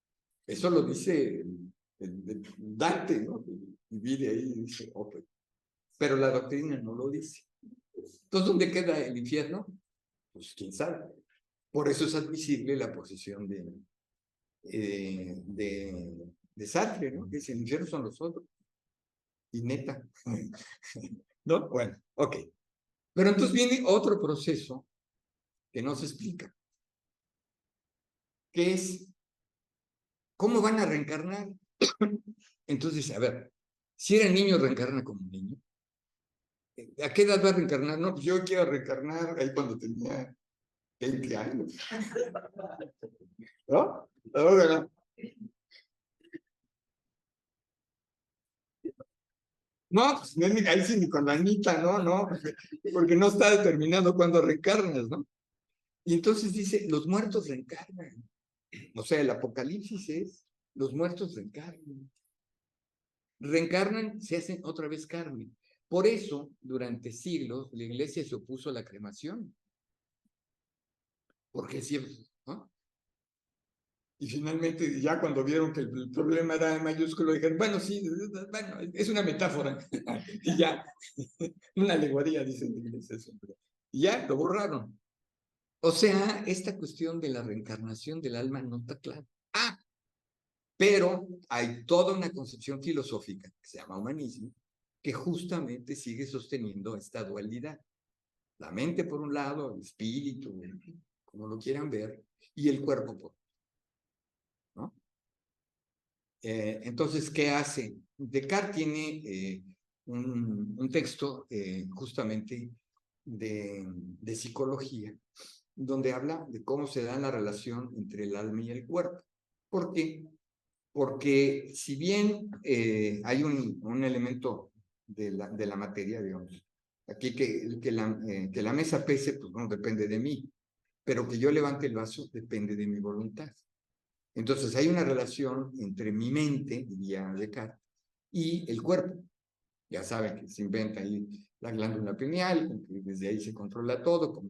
Speaker 1: Eso lo dice el Dante, ¿no? Y vive ahí y dice, ok. Pero la doctrina no lo dice. Entonces, ¿dónde queda el infierno? Pues quién sabe. Por eso es admisible la posición de Sartre, ¿no? Que dice, el infierno son los otros. Y neta. ¿No? Bueno, ok. Pero entonces viene otro proceso que no se explica, que es, ¿cómo van a reencarnar? Entonces, a ver, si era niño, reencarna como niño. ¿A qué edad va a reencarnar? No, pues yo quiero reencarnar ahí cuando tenía 20 años. ¿No? Ahora, no, pues ahí sí ni con la Anita, ¿no? No, porque no está determinado cuándo reencarnas, ¿no? Y entonces dice, los muertos reencarnan. O sea, el apocalipsis es, los muertos reencarnan. Reencarnan, se hacen otra vez carne. Por eso, durante siglos, la iglesia se opuso a la cremación. Porque sí, ¿no? Y finalmente, ya cuando vieron que el problema era mayúsculo, dijeron, bueno, sí, bueno, es una metáfora. Y ya, una alegoría, dicen la iglesia. Y ya, lo borraron. O sea, esta cuestión de la reencarnación del alma no está clara. Ah, pero hay toda una concepción filosófica que se llama humanismo, que justamente sigue sosteniendo esta dualidad. La mente por un lado, el espíritu, como lo quieran ver, y el cuerpo por otro, ¿no? Entonces, ¿qué hace? Descartes tiene un texto justamente de psicología, donde habla de cómo se da la relación entre el alma y el cuerpo. ¿Por qué? Porque si bien hay un elemento de la materia, digamos, aquí que la mesa pese, pues no depende de mí, pero que yo levante el vaso depende de mi voluntad. Entonces hay una relación entre mi mente, diría Descartes, y el cuerpo. Ya saben que se inventa ahí la glándula pineal, que desde ahí se controla todo, como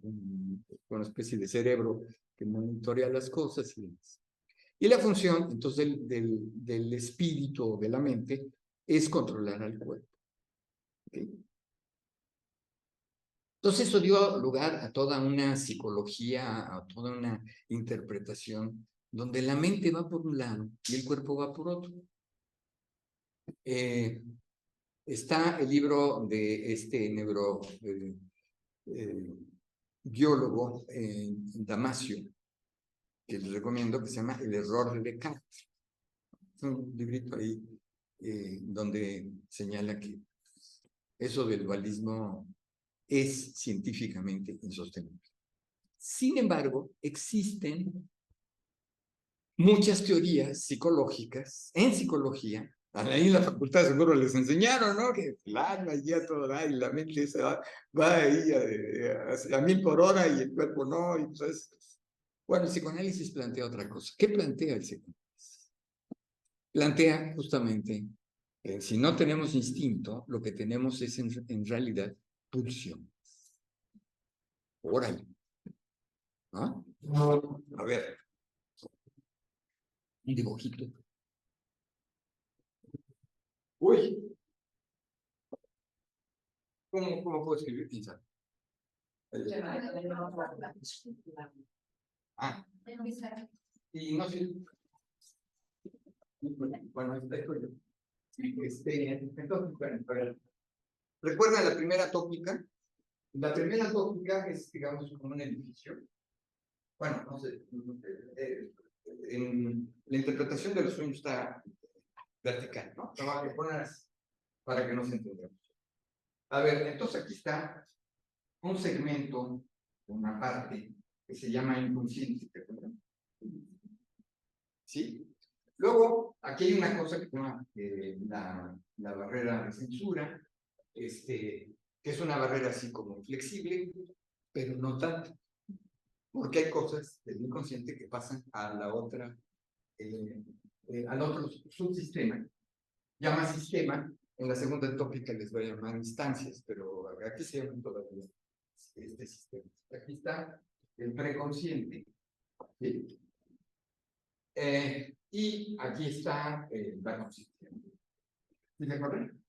Speaker 1: una especie de cerebro que monitorea las cosas y demás. Y la función, entonces, del espíritu o de la mente es controlar al cuerpo. ¿Okay? Entonces eso dio lugar a toda una psicología, a toda una interpretación, donde la mente va por un lado y el cuerpo va por otro. Está el libro de este biólogo Damasio, que les recomiendo, que se llama El error de Descartes. Es un librito ahí donde señala que eso del dualismo es científicamente insostenible. Sin embargo, existen muchas teorías psicológicas, en psicología, ahí en la facultad seguro les enseñaron, ¿no? Que el alma ya todo da y la mente se va ahí a 1000 por hora y el cuerpo no. Y pues, bueno, el psicoanálisis plantea otra cosa. ¿Qué plantea el psicoanálisis? Plantea justamente que si no tenemos instinto, lo que tenemos es en realidad pulsión. Órale. ¿No? A ver, un dibujito. Uy, ¿cómo puedo escribir? ¿Quién sabe? Ah, y no sé. Bueno, está yo. Entonces, bueno, ¿recuerda la primera tópica? La primera tópica es, digamos, como un edificio. Bueno, no sé. En la interpretación de los sueños está vertical, ¿no? Trabajo que pones para que nos entendamos. A ver, entonces aquí está un segmento, una parte que se llama inconsciente, ¿te acuerdas? ¿Sí? Luego, aquí hay una cosa que se llama la barrera de censura, que es una barrera así como flexible, pero no tanto, porque hay cosas del inconsciente que pasan a la otra, al otro subsistema. Llama sistema, en la segunda tópica les voy a llamar instancias, pero aquí se llaman todavía este sistema. Aquí está el preconsciente. ¿Sí? Y aquí está la consciente. ¿Sí se acuerdan?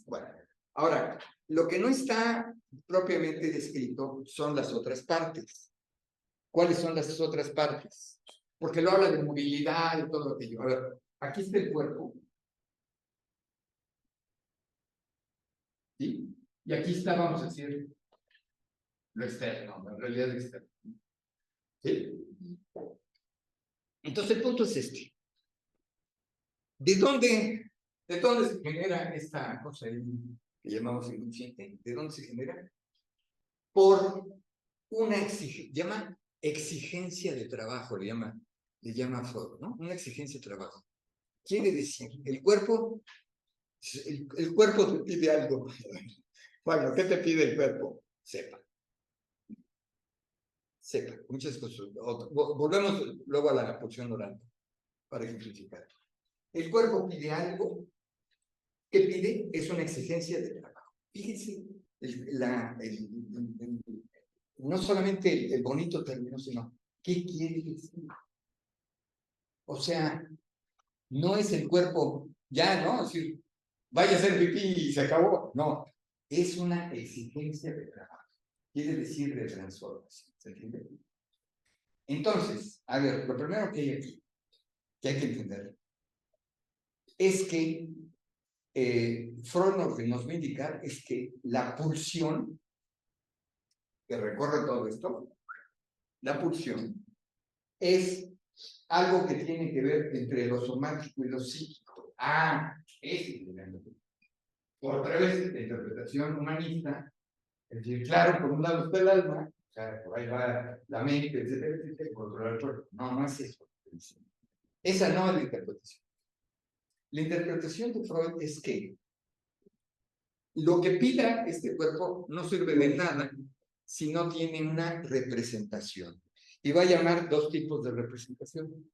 Speaker 1: Bueno, Ahora, lo que no está propiamente descrito son las otras partes. ¿Cuáles son las otras partes? Porque lo habla de movilidad y todo aquello. A ver, aquí está el cuerpo. ¿Sí? Y aquí está, vamos a decir, lo externo, en realidad externo. ¿Sí? Entonces el punto es este. ¿De dónde se genera esta cosa ahí que llamamos inconsciente? ¿De dónde se genera? Por una exigencia de trabajo, le llama Freud, ¿no? Una exigencia de trabajo. Quiere decir, el cuerpo te pide algo. Bueno, ¿qué te pide el cuerpo? Sepa, muchas cosas. Volvemos luego a la pulsión oral para ejemplificar. El cuerpo pide algo. ¿Qué pide? Es una exigencia de trabajo. Fíjense, no solamente el bonito término, sino ¿qué quiere decir? O sea, no es el cuerpo ya, ¿no? Es decir, vaya a hacer pipí y se acabó. No, es una exigencia de trabajo. Quiere decir de transformación. ¿Se entiende? Entonces, a ver, lo primero que hay aquí, que hay que entender, es que Freud lo que nos va a indicar es que la pulsión que recorre todo esto, la pulsión, es algo que tiene que ver entre lo somático y lo psíquico. Es interesante. Por través de interpretación humanista, es decir, claro, por un lado está el alma, o sea, por ahí va la mente, etcétera, etcétera, controlar el cuerpo. No, no es eso. Esa no es la interpretación. La interpretación de Freud es que lo que pida este cuerpo no sirve de nada si no tiene una representación. Y va a llamar dos tipos de representación.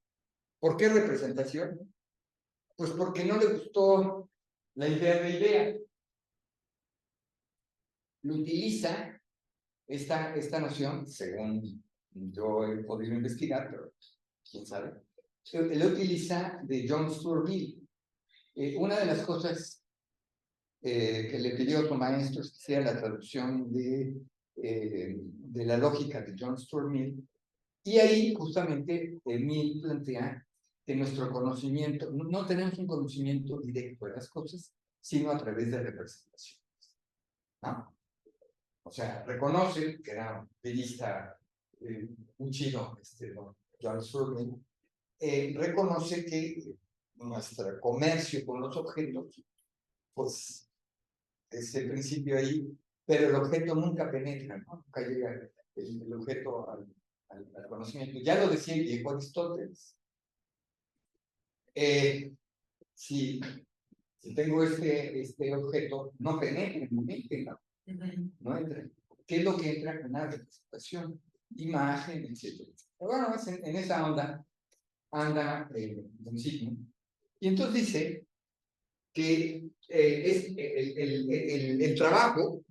Speaker 1: ¿Por qué representación? Pues porque no le gustó la idea de idea. Lo utiliza esta noción, según yo he podido investigar, pero quién sabe, lo utiliza de John Stuart Mill. Una de las cosas que le pidió a su maestro es que hiciera la traducción de la lógica de John Stuart Mill, y ahí justamente Mill plantea que nuestro conocimiento, no tenemos un conocimiento directo de las cosas, sino a través de representaciones, ¿no? O sea, reconoce que era un periodista muy chido, John Stuart Mill, reconoce que nuestro comercio con los objetos, pues, es el principio ahí, pero el objeto nunca penetra, ¿no? Nunca llega el objeto al conocimiento. Ya lo decía el viejo Aristóteles. Si tengo este objeto, no penetra, no entra. ¿Qué es lo que entra? Una representación, imagen, etc. Pero bueno, en esa onda anda Don Sigmund. Y entonces dice que es el trabajo,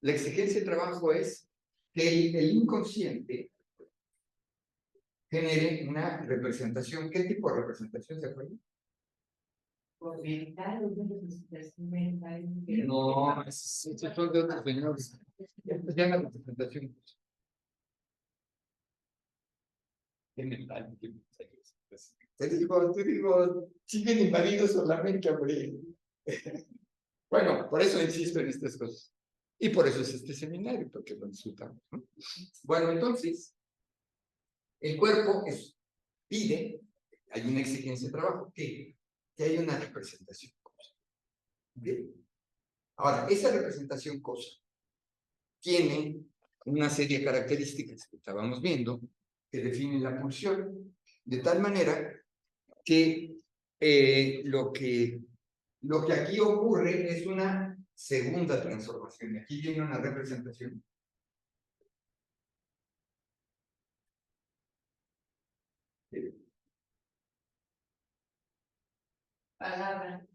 Speaker 1: la exigencia de trabajo es que el inconsciente genere una representación. ¿Qué tipo de representación se acuerdan? No, es son de otros señores. Se llama representación. Qué mental, te digo, siguen invadidos solamente, hombre. Bueno, por eso insisto en estas cosas. Y por eso es este seminario, porque lo disfrutamos, ¿no? Bueno, entonces, el cuerpo pide, hay una exigencia de trabajo, que haya una representación cosa. ¿Okay? Ahora, esa representación cosa tiene una serie de características que estábamos viendo, que definen la pulsión, de tal manera que lo que aquí ocurre es una segunda transformación. Aquí viene una representación.
Speaker 2: Palabra.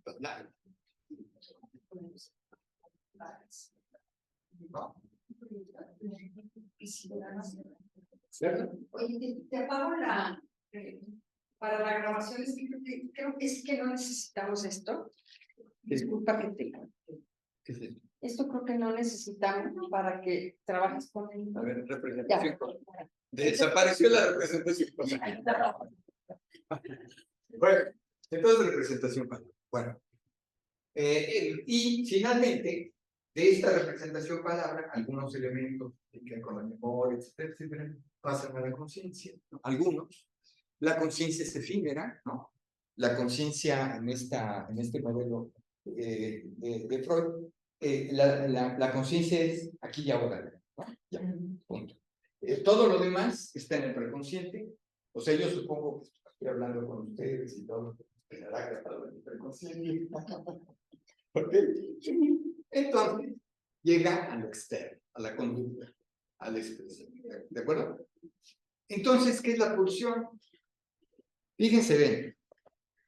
Speaker 1: No.
Speaker 2: ¿Cierto? Oye, te apago para la grabación, es que creo que es que no necesitamos esto. Disculpa que te
Speaker 1: ¿Qué es esto?
Speaker 4: Esto creo que no necesitamos para que trabajes con él.
Speaker 1: A ver,
Speaker 4: Ya.
Speaker 1: representación. Desapareció la representación. Bueno, entonces representación. Bueno, y finalmente, de esta representación palabra, algunos elementos que tienen con la memoria, etcétera, etcétera, pasan a la conciencia, ¿no? Algunos. La conciencia es efímera, ¿no? La conciencia en este modelo de Freud, la conciencia es aquí y ahora, ¿no? Ya, punto. Todo lo demás está en el preconsciente. O sea, yo supongo que estoy hablando con ustedes y todo, esperará que está en el preconsciente. ¿Ok? Entonces, llega a lo externo, a la conducta, a la expresión. ¿De acuerdo? Entonces, ¿qué es la pulsión? Fíjense bien.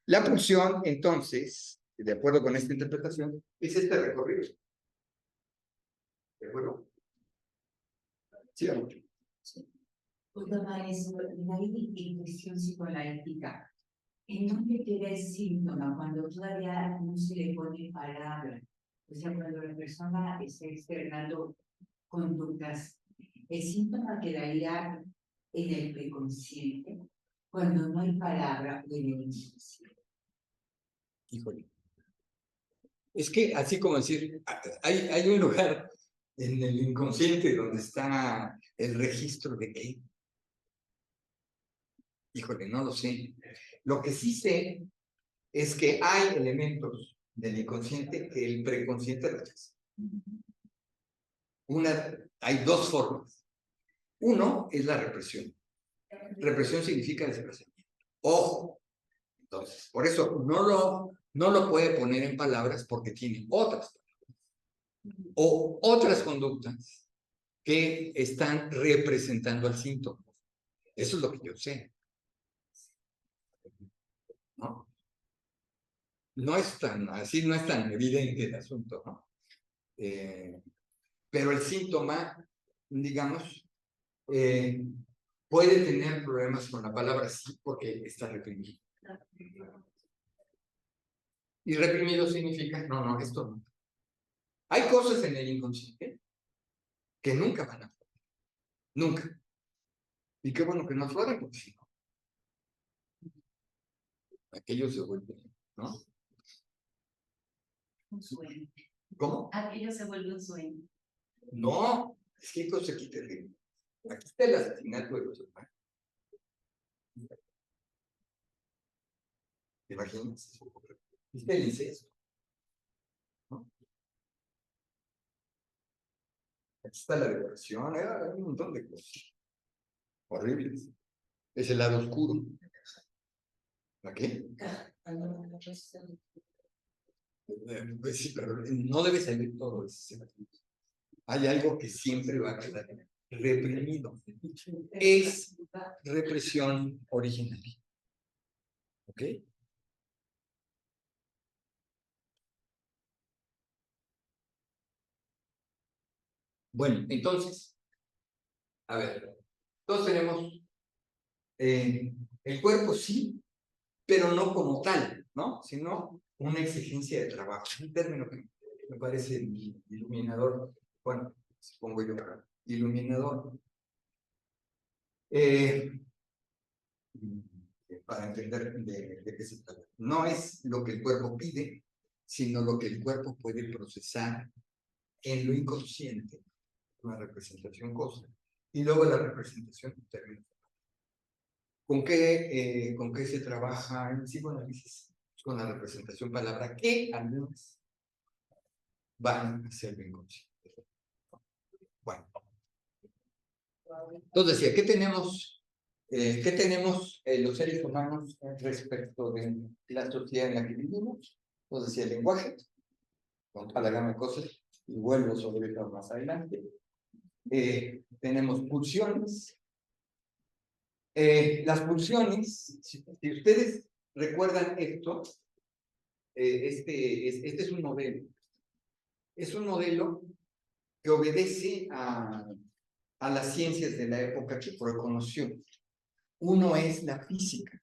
Speaker 1: La pulsión, entonces, de acuerdo con esta interpretación, es este recorrido. ¿De acuerdo? Sí, vamos.
Speaker 3: Oiga, maestro, la intuición psicoanalítica, ¿en dónde queda el síntoma cuando todavía no se le pone palabra? O sea, cuando la persona está externando conductas, el síntoma quedaría en el preconsciente cuando no hay palabra o en el inconsciente.
Speaker 1: Híjole. Es que, así como decir, hay un lugar en el inconsciente donde está el registro de qué. Híjole, no lo sé. Lo que sí sé es que hay elementos del inconsciente que el preconsciente rechaza. Hay dos formas. Uno es la represión. Represión significa desplazamiento. Ojo. Entonces, por eso no lo puede poner en palabras porque tiene otras palabras o otras conductas que están representando al síntoma. Eso es lo que yo sé. ¿No? No es tan así, no es tan evidente el asunto, ¿no? Pero el síntoma, digamos, puede tener problemas con la palabra sí porque está reprimido. Y reprimido significa, no, esto no. Hay cosas en el inconsciente que nunca van a aflorar. Nunca. Y qué bueno que no afloran, porque si no, aquello se vuelve, ¿no?
Speaker 3: Un sueño.
Speaker 1: ¿Cómo?
Speaker 3: Aquello se vuelve un sueño.
Speaker 1: No, es que hay cosas aquí terribles. Aquí está el asesinato de los hermanos. ¿Te imaginas? Aquí está el incesto. ¿No? Aquí está la devoración, hay un montón de cosas horribles. Es el lado oscuro. ¿A qué? Pues sí, pero no debe salir todo eso. Hay algo que siempre va a quedar reprimido. Es represión originaria. ¿Ok? Bueno, entonces, a ver, todos tenemos el cuerpo sí, pero no como tal, ¿no? Sino una exigencia de trabajo. Un término que me parece iluminador. Bueno, supongo yo, iluminador. Para entender de qué se trata. No es lo que el cuerpo pide, sino lo que el cuerpo puede procesar en lo inconsciente, una representación cosa, y luego la representación en términos. ¿Con qué se trabaja en psicoanálisis? Con la representación palabra que algunas van a ser lo inconsciente. Bueno. Entonces decía, ¿qué tenemos los seres humanos respecto de la sociedad en la que vivimos? Entonces decía, el lenguaje, con toda la gama de cosas, y vuelvo sobre eso más adelante. Tenemos pulsiones. Las pulsiones, si ustedes recuerdan esto, este es un modelo. Es un modelo que obedece a las ciencias de la época que Freud conoció. Uno es la física.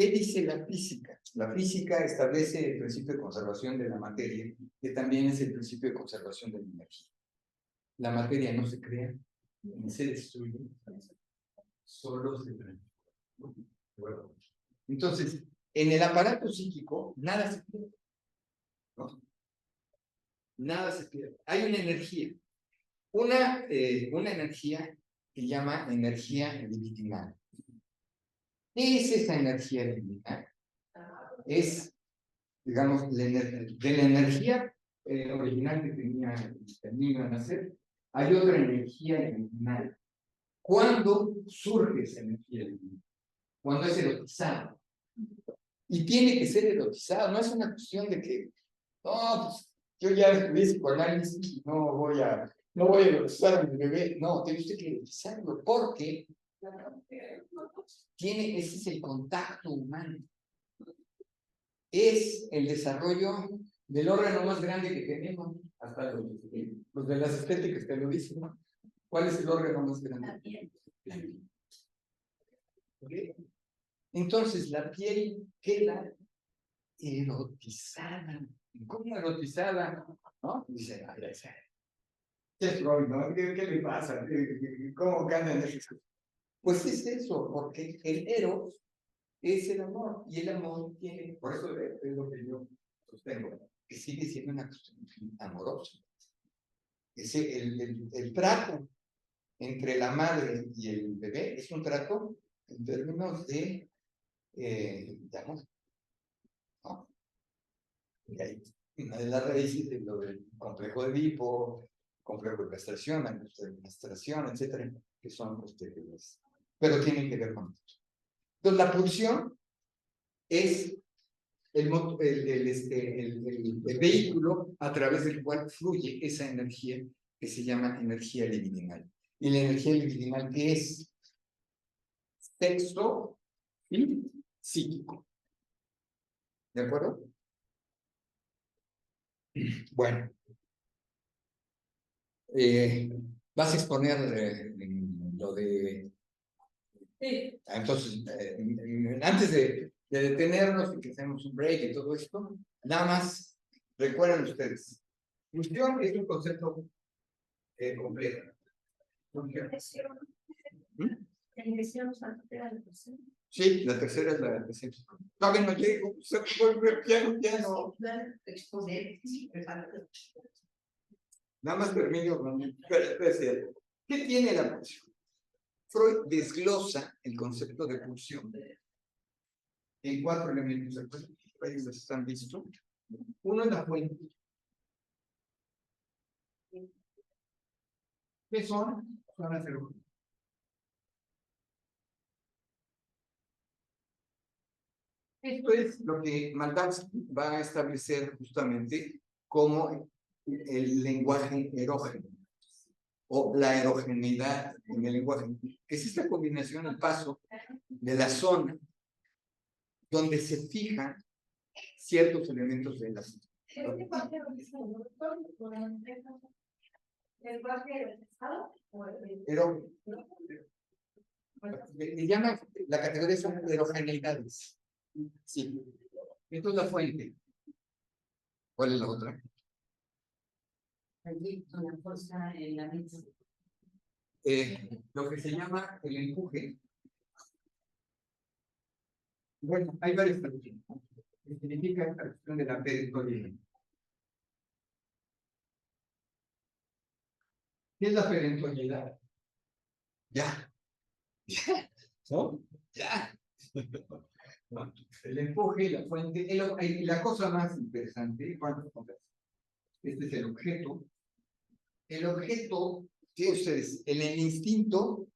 Speaker 1: ¿Qué dice la física? La física establece el principio de conservación de la materia, que también es el principio de conservación de la energía. La materia no se crea, ni se destruye, solo se transforma. Entonces, en el aparato psíquico, nada se pierde. ¿No? Nada se pierde. Hay una energía. Una energía que llama energía libidinal. ¿Qué es esa energía libidinal? Es, digamos, de la energía original que tenía el niño al nacer, hay otra energía libidinal. ¿Cuándo surge esa energía libidinal? Cuando es erotizada. Y tiene que ser erotizado, no es una cuestión de que, no, pues yo ya estudié psicoanálisis y no voy a erotizar a mi bebé. No, tiene usted que erotizarlo porque ese es el contacto humano. Es el desarrollo del órgano más grande que tenemos, hasta los de las estéticas te lo dicen, ¿no? ¿Cuál es el órgano más grande? La piel. ¿Okay? Entonces, la piel queda erotizada. ¿Cómo erotizada? ¿No? Dice, ¿qué le pasa? ¿Cómo cambia en eso? Pues es eso, porque el eros es el amor, y el amor tiene, por eso es lo que yo sostengo, que sigue siendo una cuestión amorosa. El trato entre la madre y el bebé es un trato en términos de amor. ¿No? Y ahí, una de las raíces de lo del complejo de Edipo, complejo de castración, etcétera, que son ustedes, pero tienen que ver con esto. Entonces, la pulsión es el vehículo a través del cual fluye esa energía que se llama energía libidinal. Y la energía libidinal, ¿qué es? Sexo y psíquico. ¿De acuerdo? Bueno. Vas a exponer lo de... Sí. Entonces, antes de detenernos y que hacemos un break y todo esto, nada más recuerden ustedes, pulsión es un concepto complejo. Sí, la tercera es la tercera. Todavía no llego, ya no. Nada más termino con ¿qué tiene la pulsión? Freud desglosa el concepto de pulsión en 4 elementos. Ahí los están visto. Uno es la fuente. ¿Qué son? Son las erogenas. Esto es lo que Maldansky va a establecer justamente como el lenguaje erógeno o la erogeneidad en el lenguaje, que es esta combinación al paso de la zona donde se fijan ciertos elementos de la zona. Le llama la categoría son erogeneidades. Sí. Esto es la fuente. ¿Cuál es la otra?
Speaker 3: Una fuerza en la mente.
Speaker 1: Lo que se llama el empuje. Bueno, hay varias traducciones. ¿Qué significa esta cuestión de la perentoriedad? ¿Qué es la perentoriedad? Ya. Ya. ¿No? Ya. El empuje, la fuente, y la cosa más interesante, este es el objeto. El objeto, fíjense ustedes, en el instinto,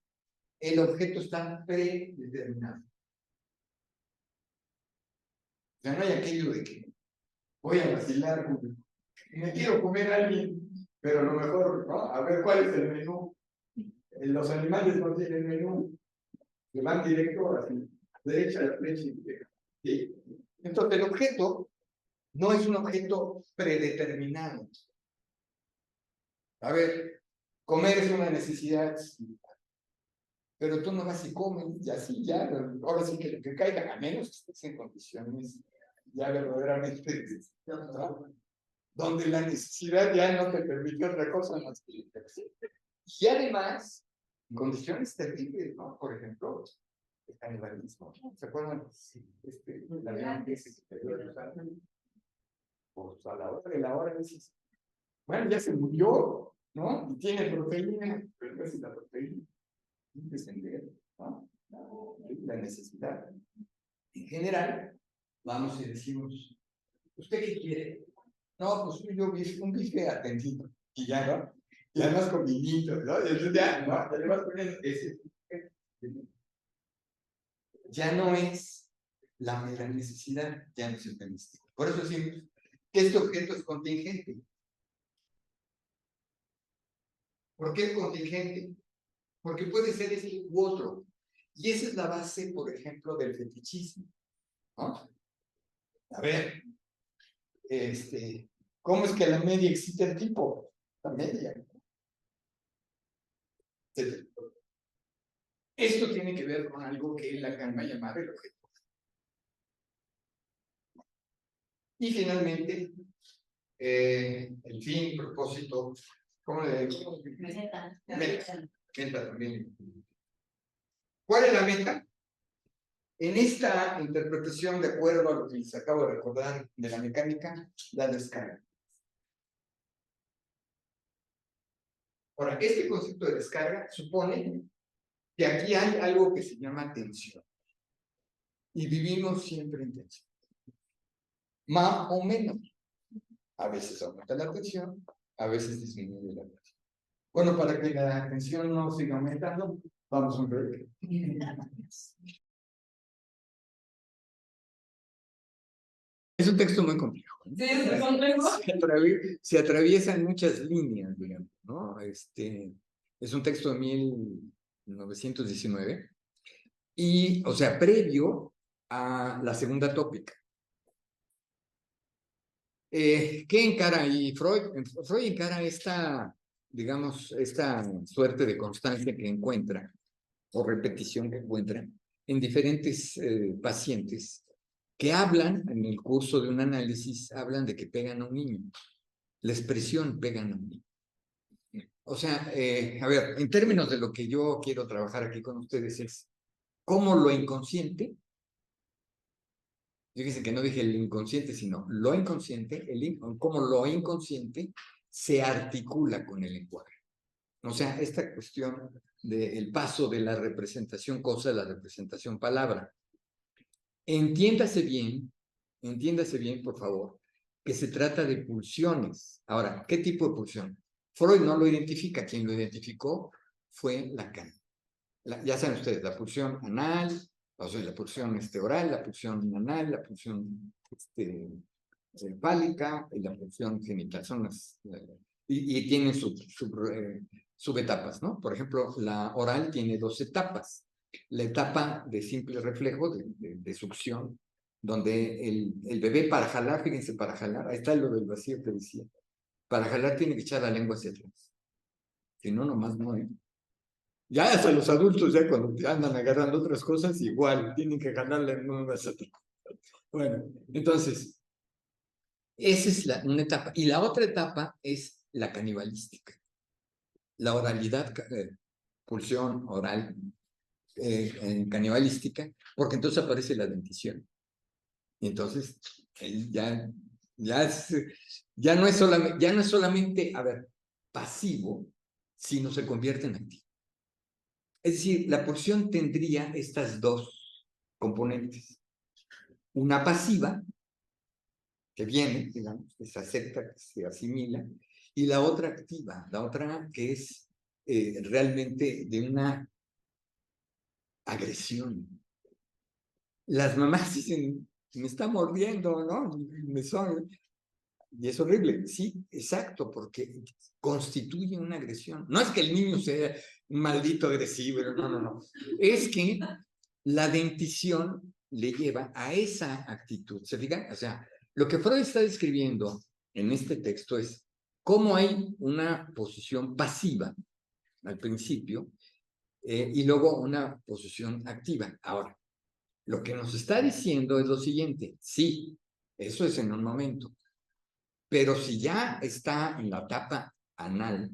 Speaker 1: el objeto está predeterminado. O sea, no hay aquello de que voy a vacilar, me quiero comer a alguien, pero a lo mejor, ¿no? A ver cuál es el menú. Los animales no tienen menú, que van directo así, derecha a la flecha y ¿sí? Entonces, el objeto no es un objeto predeterminado. A ver, comer es una necesidad, pero tú no vas y comes, y así ya, ahora sí que lo que caiga, a menos que estés en condiciones ya verdaderamente, ¿no? Donde la necesidad ya no te permite otra cosa más que y además, condiciones terribles, ¿no? Por ejemplo, el canibalismo, ¿no? ¿Se acuerdan? La gran que se pues a la hora de la hora dices, bueno, ya se murió, ¿no? Y tiene proteína, pero no es la proteína, descender, ¿no? La necesidad. En general, vamos y decimos, ¿usted qué quiere? No, pues yo un bife atendido, y ya, ¿no? Y además con vinito, ¿no? Y entonces ya, ¿no? Además ponen ese. Ya no es la mera necesidad, ya no es el místico. Por eso decimos que este objeto es contingente. ¿Por qué es contingente? Porque puede ser este u otro. Y esa es la base, por ejemplo, del fetichismo, ¿no? A ver, ¿cómo es que la media excita el tipo? La media. Esto tiene que ver con algo que Lacan va a llamar el objeto. Y finalmente, el fin, propósito, ¿cómo le digo?
Speaker 3: Meta.
Speaker 1: Meta también. ¿Cuál es la meta? En esta interpretación, de acuerdo a lo que les acabo de recordar de la mecánica, la descarga. Ahora, este concepto de descarga supone que aquí hay algo que se llama tensión. Y vivimos siempre en tensión. Más o menos. A veces aumenta la tensión, a veces disminuye la tensión. Bueno, para que la tensión no siga aumentando, vamos a un break. Es un texto muy complejo.
Speaker 4: Sí, es complejo.
Speaker 1: Se atraviesan muchas líneas, digamos, ¿no? Es un texto de 1919 y, o sea, previo a la segunda tópica. ¿Qué encara ahí Freud? Freud encara esta, digamos, esta suerte de constancia que encuentra, o repetición que encuentra, en diferentes pacientes que hablan, en el curso de un análisis, hablan de que pegan a un niño. La expresión pegan a un niño. O sea, a ver, en términos de lo que yo quiero trabajar aquí con ustedes es cómo lo inconsciente, fíjense que no dije el inconsciente, sino lo inconsciente, cómo lo inconsciente se articula con el lenguaje. O sea, esta cuestión del paso de la representación cosa a la representación palabra. Entiéndase bien, por favor, que se trata de pulsiones. Ahora, ¿qué tipo de pulsión? Freud no lo identifica, quien lo identificó fue Lacan. Ya saben ustedes, la pulsión anal, o sea, la pulsión oral, la pulsión anal, la pulsión fálica y la pulsión genital. Son las, y tienen subetapas, ¿no? Por ejemplo, la oral tiene 2 etapas. La etapa de simple reflejo, de succión, donde el bebé para jalar, fíjense, para jalar, ahí está lo del vacío que decía, para jalar tiene que echar la lengua hacia atrás. Si no, nomás no, ¿eh? Ya hasta los adultos, ya cuando andan agarrando otras cosas, igual, tienen que jalar la lengua hacia atrás. Bueno, entonces, esa es una etapa. Y la otra etapa es la canibalística. La oralidad, pulsión oral, canibalística, porque entonces aparece la dentición. Y entonces, ya no es solamente, a ver, pasivo, sino se convierte en activo. Es decir, la pulsión tendría estas 2 componentes. Una pasiva, que viene, digamos, que se acepta, que se asimila, y la otra activa, la otra que es realmente de una agresión. Las mamás dicen, me está mordiendo, ¿no? Y es horrible. Sí, exacto, porque constituye una agresión. No es que el niño sea un maldito agresivo, no. Es que la dentición le lleva a esa actitud. ¿Se fijan? O sea, lo que Freud está describiendo en este texto es cómo hay una posición pasiva al principio y luego una posición activa. Ahora, lo que nos está diciendo es lo siguiente, sí, eso es en un momento, pero si ya está en la etapa anal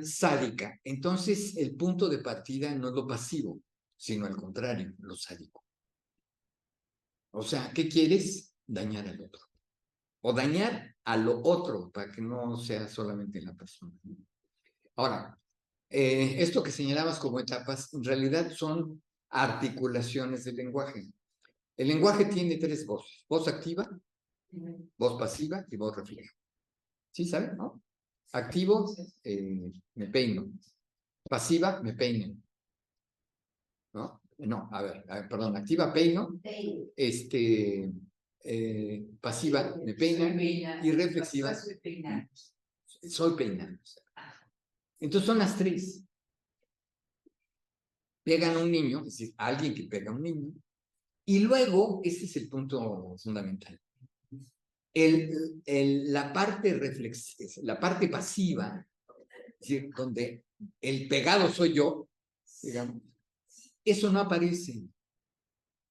Speaker 1: sádica, entonces el punto de partida no es lo pasivo, sino al contrario, lo sádico. O sea, ¿qué quieres? Dañar al otro. O dañar a lo otro, para que no sea solamente la persona. Ahora, esto que señalabas como etapas, en realidad son articulaciones del lenguaje. El lenguaje tiene 3 voces: voz activa, voz pasiva y voz refleja. ¿Sí saben, no? Activo, me peino. Pasiva, me peinen. ¿No? No, a ver, perdón, activa, peino. Pasiva, me peinan. Y reflexiva, soy peinado. Entonces son las 3. Pegan a un niño, es decir, alguien que pega a un niño. Y luego, este es el punto fundamental. La parte reflexiva, la parte pasiva, es decir, donde el pegado soy yo, digamos, eso no aparece.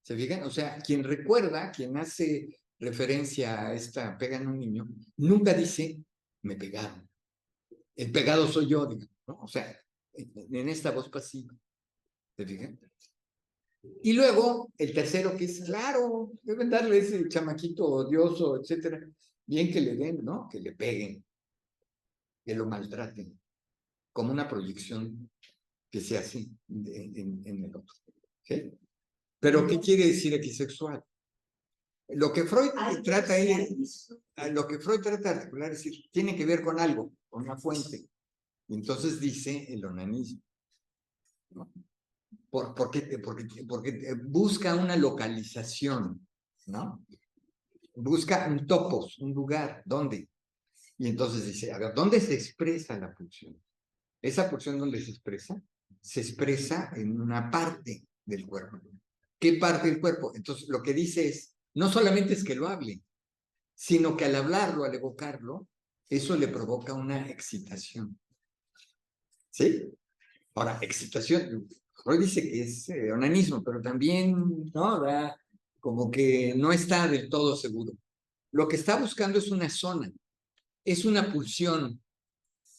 Speaker 1: ¿Se fijan? O sea, quien recuerda, quien hace referencia a esta pegan a un niño, nunca dice, me pegaron. El pegado soy yo, digamos, ¿no? O sea, en esta voz pasiva. ¿Se fijan? Y luego, el tercero, que es claro, deben darle ese chamaquito odioso, etcétera. Bien que le den, ¿no? Que le peguen, que lo maltraten, como una proyección que se hace en el otro. ¿Sí? Pero, ¿qué quiere decir aquí sexual? Lo que Freud trata ahí, lo que Freud trata de articular es decir, tiene que ver con algo, con una fuente. Y entonces dice el onanismo. ¿No? Porque busca una localización, ¿no? Busca un topos, un lugar, ¿dónde? Y entonces dice, a ver, ¿dónde se expresa la pulsión? Esa pulsión, ¿dónde se expresa? Se expresa en una parte del cuerpo. ¿Qué parte del cuerpo? Entonces, lo que dice es, no solamente es que lo hable, sino que al hablarlo, al evocarlo, eso le provoca una excitación. ¿Sí? Ahora, excitación, Freud dice que es onanismo, pero también, ¿no? Como que no está del todo seguro. Lo que está buscando es una zona, es una pulsión.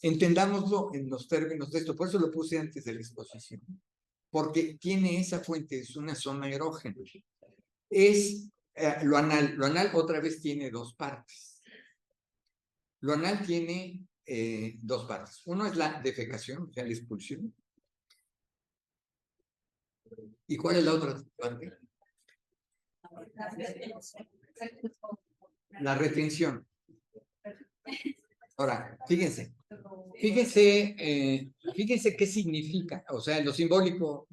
Speaker 1: Entendámoslo en los términos de esto, por eso lo puse antes de la exposición, porque tiene esa fuente, es una zona erógena. Es lo anal otra vez tiene 2 partes. Lo anal tiene 2 partes. Uno es la defecación, o sea, la expulsión. ¿Y cuál es la otra parte? La retención. Ahora, fíjense qué significa, o sea, lo simbólico.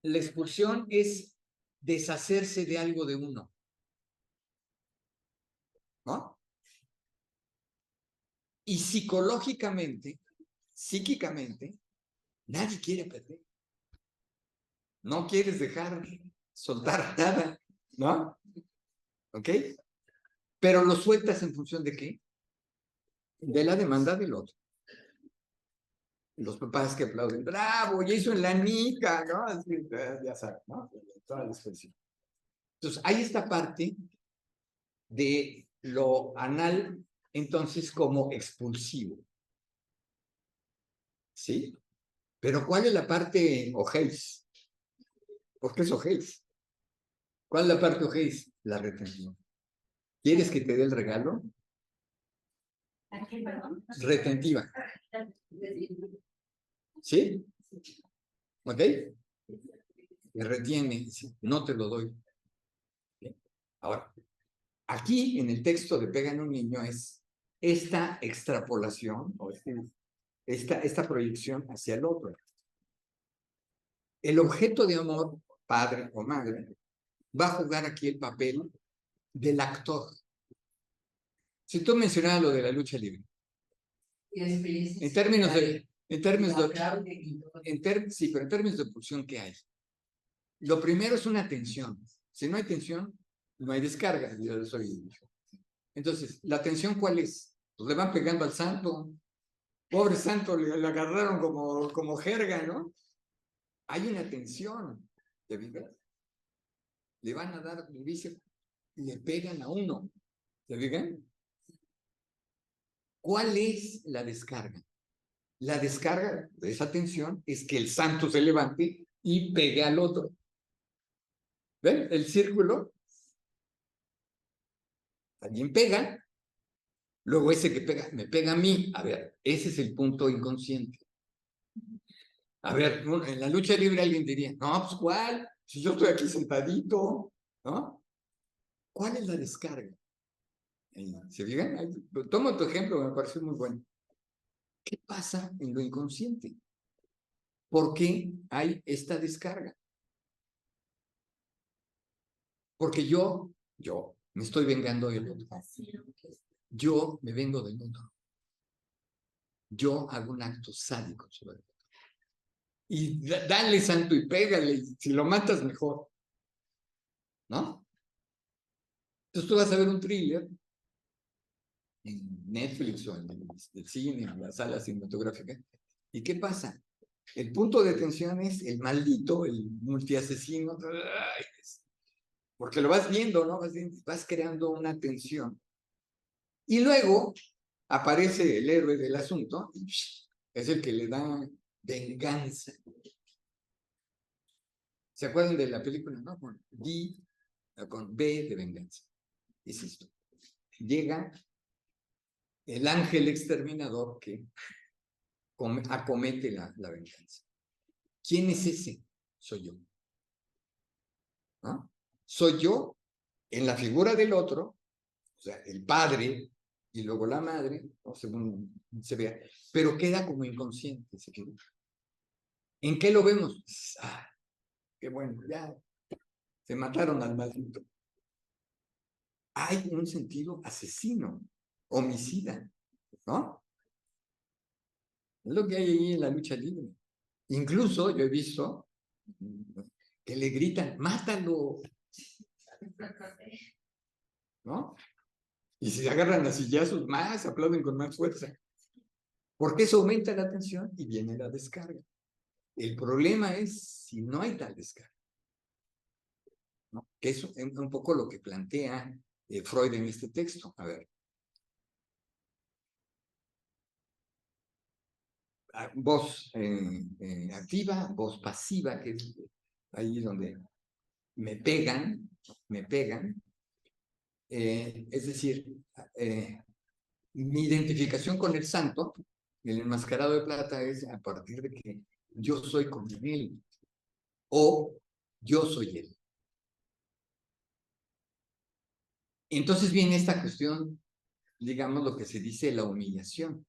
Speaker 1: La expulsión es deshacerse de algo de uno, ¿no? Y psiquícamente, nadie quiere perder. No quieres dejar soltar nada, ¿no? ¿Ok? Pero lo sueltas en función de ¿qué? De la demanda del otro. Los papás que aplauden, bravo, ya hizo en la nica, ¿no? Así, ya sabes, ¿no? Toda la expresión. Entonces, hay esta parte de lo anal, entonces, como expulsivo. ¿Sí? Pero ¿cuál es la parte ojéis? ¿Por qué es ojéis? ¿Cuál es la parte ojéis? La retención. ¿Quieres que te dé el regalo? Retentiva. ¿Sí? ¿Ok? Me retiene, no te lo doy. Bien. Ahora, aquí en el texto de Pegan a un niño es esta extrapolación o esta proyección hacia el otro. El objeto de amor, padre o madre, va a jugar aquí el papel del actor. Si tú mencionabas lo de la lucha libre, en términos de sí, pero en términos de pulsión, ¿qué hay? Lo primero es una tensión. Si no hay tensión, no hay descarga. Yo soy. Entonces, ¿la tensión cuál es? Pues le van pegando al santo. Pobre santo, le agarraron como jerga, ¿no? Hay una tensión, ¿te fijas? Le van a dar durísimo y le pegan a uno, ¿te fijan? ¿Cuál es la descarga? La descarga de esa tensión es que el santo se levante y pegue al otro. ¿Ven? El círculo también pega, luego ese que pega, me pega a mí. A ver, ese es el punto inconsciente. A ver, en la lucha libre alguien diría, no, pues ¿cuál? Si yo estoy aquí sentadito, ¿no? ¿Cuál es la descarga? ¿Se fijan? Tomo tu ejemplo, me pareció muy bueno. ¿Qué pasa en lo inconsciente? ¿Por qué hay esta descarga? Porque yo me estoy vengando del otro. Yo me vengo del otro. Yo hago un acto sádico sobre el otro. Y dale, santo, y pégale. Si lo matas, mejor. ¿No? Entonces tú vas a ver un thriller en Netflix o en el cine, en la sala cinematográfica. ¿Y qué pasa? El punto de tensión es el maldito, el multiasesino. Porque lo vas viendo, ¿no? Vas creando una tensión. Y luego aparece el héroe del asunto y es el que le da venganza. ¿Se acuerdan de la película, no? Con B de venganza. Es esto. Llega el ángel exterminador que acomete la venganza. ¿Quién es ese? Soy yo. ¿No? Soy yo en la figura del otro, o sea, el padre y luego la madre, ¿no? Según se vea, pero queda como inconsciente. ¿En qué lo vemos? Ah, qué bueno, ya se mataron al maldito. Hay un sentido asesino, homicida, ¿no? Es lo que hay ahí en la lucha libre. Incluso yo he visto que le gritan, mátalo, ¿no? Y si se agarran a sillazos más, aplauden con más fuerza. Porque eso aumenta la tensión y viene la descarga. El problema es si no hay tal descarga, ¿no? Que eso es un poco lo que plantea Freud en este texto. A ver. Voz activa, voz pasiva, que es ahí donde me pegan, es decir, mi identificación con el santo, el enmascarado de plata, es a partir de que yo soy como él, o yo soy él. Entonces viene esta cuestión, digamos, lo que se dice la humillación.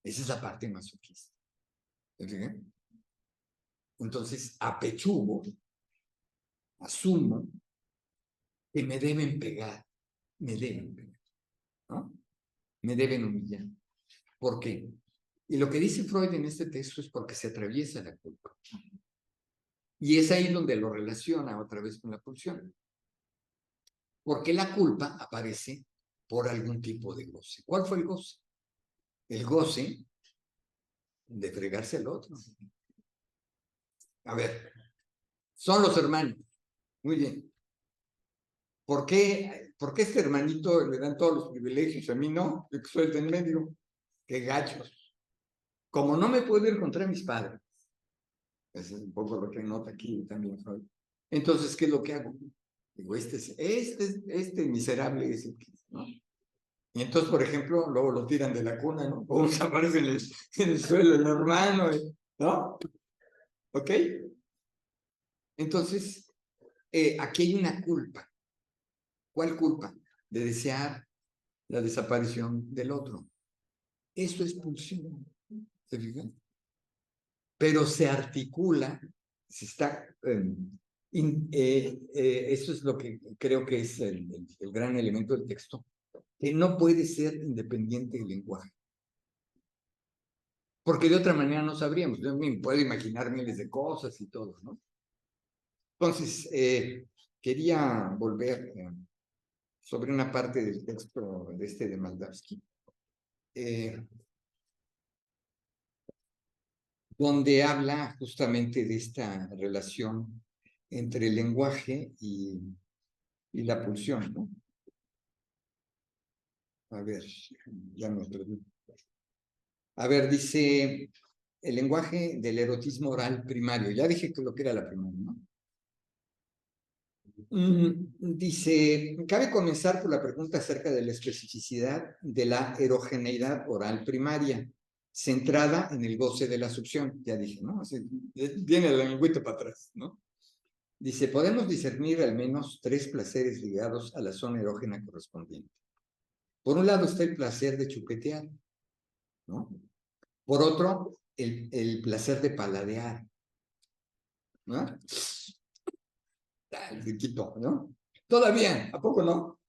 Speaker 1: Esa es la parte masoquista. ¿Sí? Entonces, apechugo, asumo que me deben pegar, ¿no? Me deben humillar. ¿Por qué? Y lo que dice Freud en este texto es porque se atraviesa la culpa. Y es ahí donde lo relaciona otra vez con la pulsión. Porque la culpa aparece por algún tipo de goce. ¿Cuál fue el goce? El goce de fregarse al otro. A ver, son los hermanos. Muy bien. ¿Por qué este hermanito le dan todos los privilegios? A mí no, yo que soy el de en medio. Qué gachos. Como no me puedo ir contra mis padres, eso es un poco lo que nota aquí también Freud. Entonces, ¿qué es lo que hago? Digo, este miserable es el que, ¿no? Y entonces, por ejemplo, luego lo tiran de la cuna, ¿no? O se aparece en el suelo el hermano, ¿no? ¿Ok? Entonces, aquí hay una culpa. ¿Cuál culpa? De desear la desaparición del otro. Esto es pulsión. ¿Se fijan? Pero se articula, se está... eso es lo que creo que es el gran elemento del texto, que no puede ser independiente del lenguaje. Porque de otra manera no sabríamos. Yo me puedo imaginar miles de cosas y todo, ¿no? Entonces, quería volver sobre una parte del texto de Maldavsky. donde habla justamente de esta relación entre el lenguaje y la pulsión, ¿no? A ver, ya me perdí. A ver, dice el lenguaje del erotismo oral primario. Ya dije que lo que era la primaria, ¿no? Dice, cabe comenzar por la pregunta acerca de la especificidad de la erogeneidad oral primaria, centrada en el goce de la succión. Ya dije, ¿no? Así, viene el lengüito para atrás, ¿no? Dice, podemos discernir al menos 3 placeres ligados a la zona erógena correspondiente. Por un lado está el placer de chupetear, ¿no? Por otro, el placer de paladear, ¿no? El riquito, ¿no? Todavía, ¿a poco no?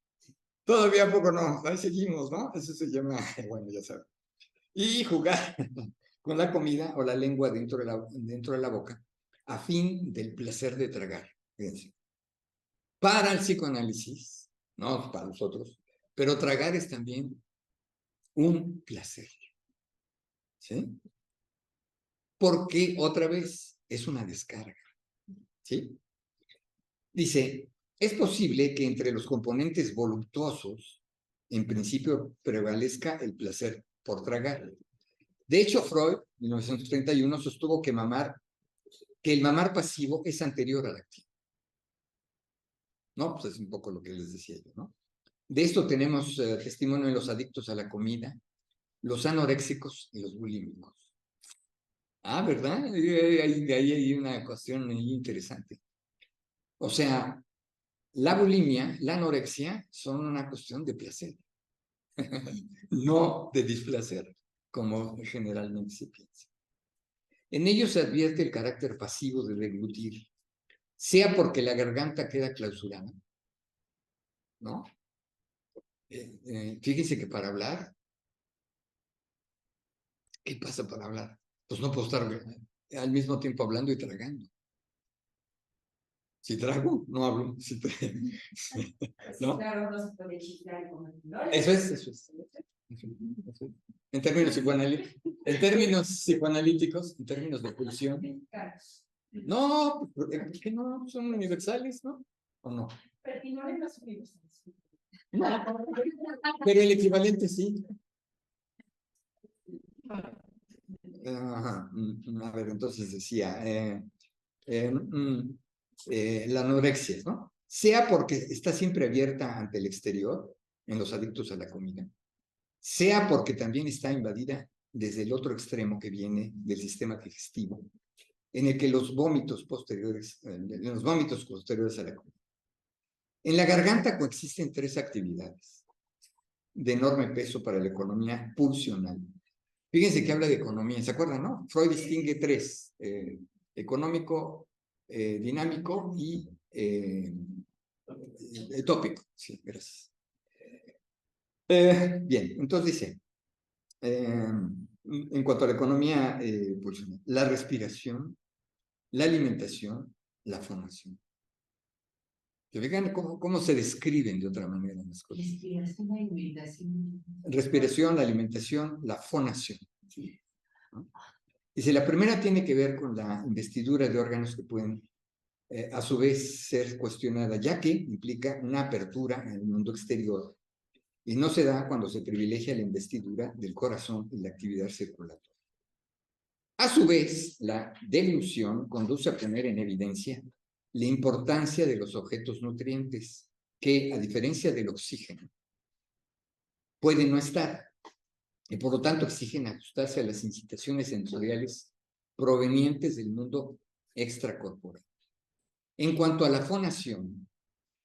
Speaker 1: Todavía a poco no, ahí seguimos, ¿no? Eso se llama, bueno, ya saben. Y jugar con la comida o la lengua dentro de la boca a fin del placer de tragar. Fíjense. Para el psicoanálisis, no para los otros, pero tragar es también un placer, ¿sí? Porque otra vez es una descarga, ¿sí? Dice, es posible que entre los componentes voluptuosos, en principio prevalezca el placer por tragar. De hecho, Freud, en 1931, sostuvo que el mamar pasivo es anterior al activo. ¿No? Pues es un poco lo que les decía yo, ¿no? De esto tenemos testimonio en los adictos a la comida, los anoréxicos y los bulímicos. Ah, ¿verdad? De ahí hay una cuestión muy interesante. O sea, la bulimia, la anorexia, son una cuestión de placer, no de displacer, como generalmente se piensa. En ellos se advierte el carácter pasivo de deglutir, sea porque la garganta queda clausurada, ¿no? Fíjense que para hablar, ¿qué pasa para hablar? Pues no puedo estar al mismo tiempo hablando y tragando. Si trago, no hablo. Si ¿no?
Speaker 2: Claro, no se puede chiflar como el no.
Speaker 1: Eso es. En términos psicoanalíticos, en términos de pulsión. No, es que no son universales, ¿no? ¿O no?
Speaker 2: Pero y no eran los universales.
Speaker 1: No, pero el equivalente sí. Ajá. A ver, entonces decía, la anorexia, ¿no? Sea porque está siempre abierta ante el exterior, en los adictos a la comida, sea porque también está invadida desde el otro extremo que viene del sistema digestivo, en el que los vómitos posteriores a la comida. En la garganta coexisten 3 actividades de enorme peso para la economía pulsional. Fíjense que habla de economía, ¿se acuerdan, no? Freud distingue 3, económico, dinámico y tópico. Sí, gracias. Bien, entonces dice, en cuanto a la economía pulsional, la respiración, la alimentación, la fonación. ¿Se fijan cómo se describen de otra manera las cosas? Respiración, la alimentación, la fonación. ¿No? Dice, la primera tiene que ver con la investidura de órganos que pueden a su vez ser cuestionada, ya que implica una apertura en el mundo exterior y no se da cuando se privilegia la investidura del corazón y la actividad circulatoria. A su vez, la delusión conduce a poner en evidencia la importancia de los objetos nutrientes, que, a diferencia del oxígeno, pueden no estar y por lo tanto exigen ajustarse a las incitaciones sensoriales provenientes del mundo extracorporal. En cuanto a la fonación,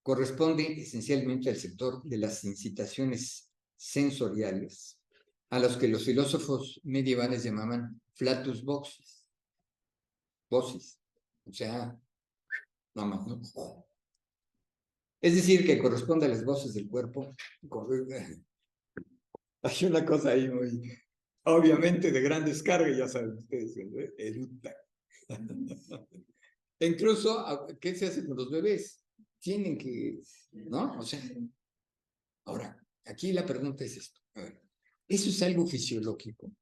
Speaker 1: corresponde esencialmente al sector de las incitaciones sensoriales, a los que los filósofos medievales llamaban flatus vocis. Vocis, o sea, no más, ¿no? Es decir, que corresponde a las voces del cuerpo. Hay una cosa ahí muy, obviamente, de gran descarga, ya saben ustedes, eructa. Incluso, ¿qué se hace con los bebés? Tienen que, ¿no? O sea, ahora, aquí la pregunta es esto. A ver, ¿eso es algo fisiológico?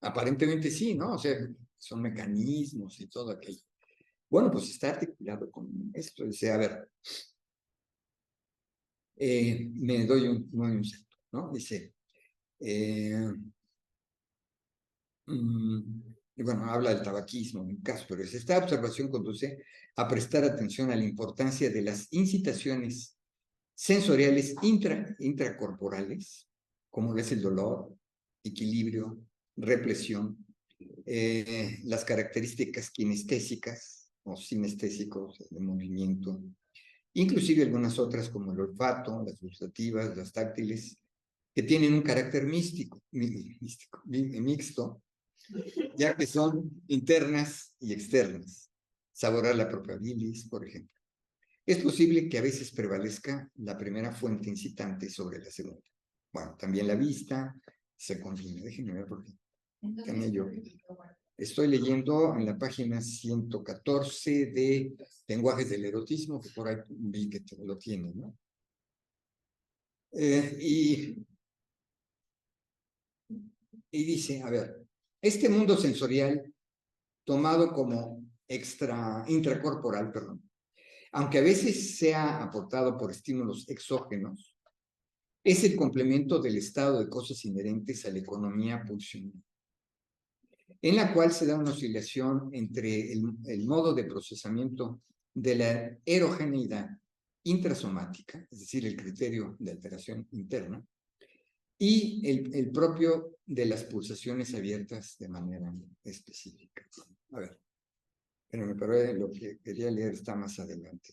Speaker 1: Aparentemente sí, ¿no? O sea, son mecanismos y todo aquello. Bueno, pues está articulado con esto. Dice, a ver, me doy un salto, ¿no? Dice, y bueno, habla del tabaquismo en un caso, pero dice, esta observación conduce a prestar atención a la importancia de las incitaciones sensoriales intracorporales, como es el dolor, equilibrio, represión, las características kinestésicas o sinestésicos de movimiento, inclusive algunas otras como el olfato, las gustativas, las táctiles, que tienen un carácter mixto, ya que son internas y externas. Saborear la propia bilis, por ejemplo. Es posible que a veces prevalezca la primera fuente incitante sobre la segunda. Bueno, también la vista se combina. Déjenme ver por qué. También yo. Estoy leyendo en la página 114 de Lenguajes del Erotismo, que por ahí vi que lo tiene, ¿no? Y dice, a ver, este mundo sensorial tomado como intracorporal, perdón, aunque a veces sea aportado por estímulos exógenos, es el complemento del estado de cosas inherentes a la economía pulsional, en la cual se da una oscilación entre el modo de procesamiento de la erogeneidad intrasomática, es decir, el criterio de alteración interna, y el propio de las pulsaciones abiertas de manera específica. A ver, pero me parece lo que quería leer está más adelante.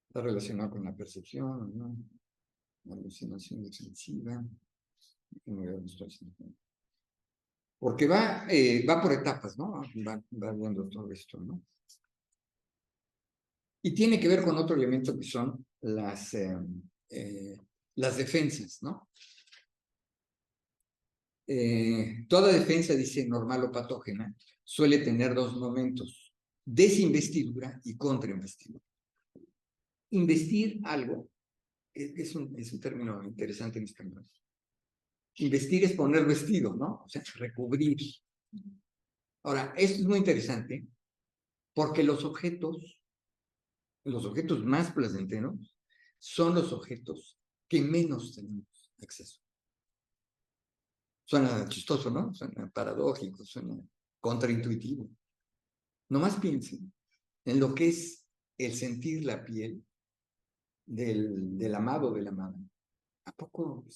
Speaker 1: Está relacionado con la percepción, ¿no? La alucinación extensiva. Porque va por etapas, ¿no? Va viendo todo esto, ¿no? Y tiene que ver con otro elemento que son las defensas, ¿no? Toda defensa, dice, normal o patógena, suele tener dos momentos: desinvestidura y contrainvestidura. Investir algo es un término interesante en español. Investir es poner vestido, ¿no? O sea, recubrir. Ahora, esto es muy interesante porque los objetos más placenteros son los objetos que menos tenemos acceso. Suena chistoso, ¿no? Suena paradójico, suena contraintuitivo. Nomás piensen en lo que es el sentir la piel del amado o de la amada. ¿A poco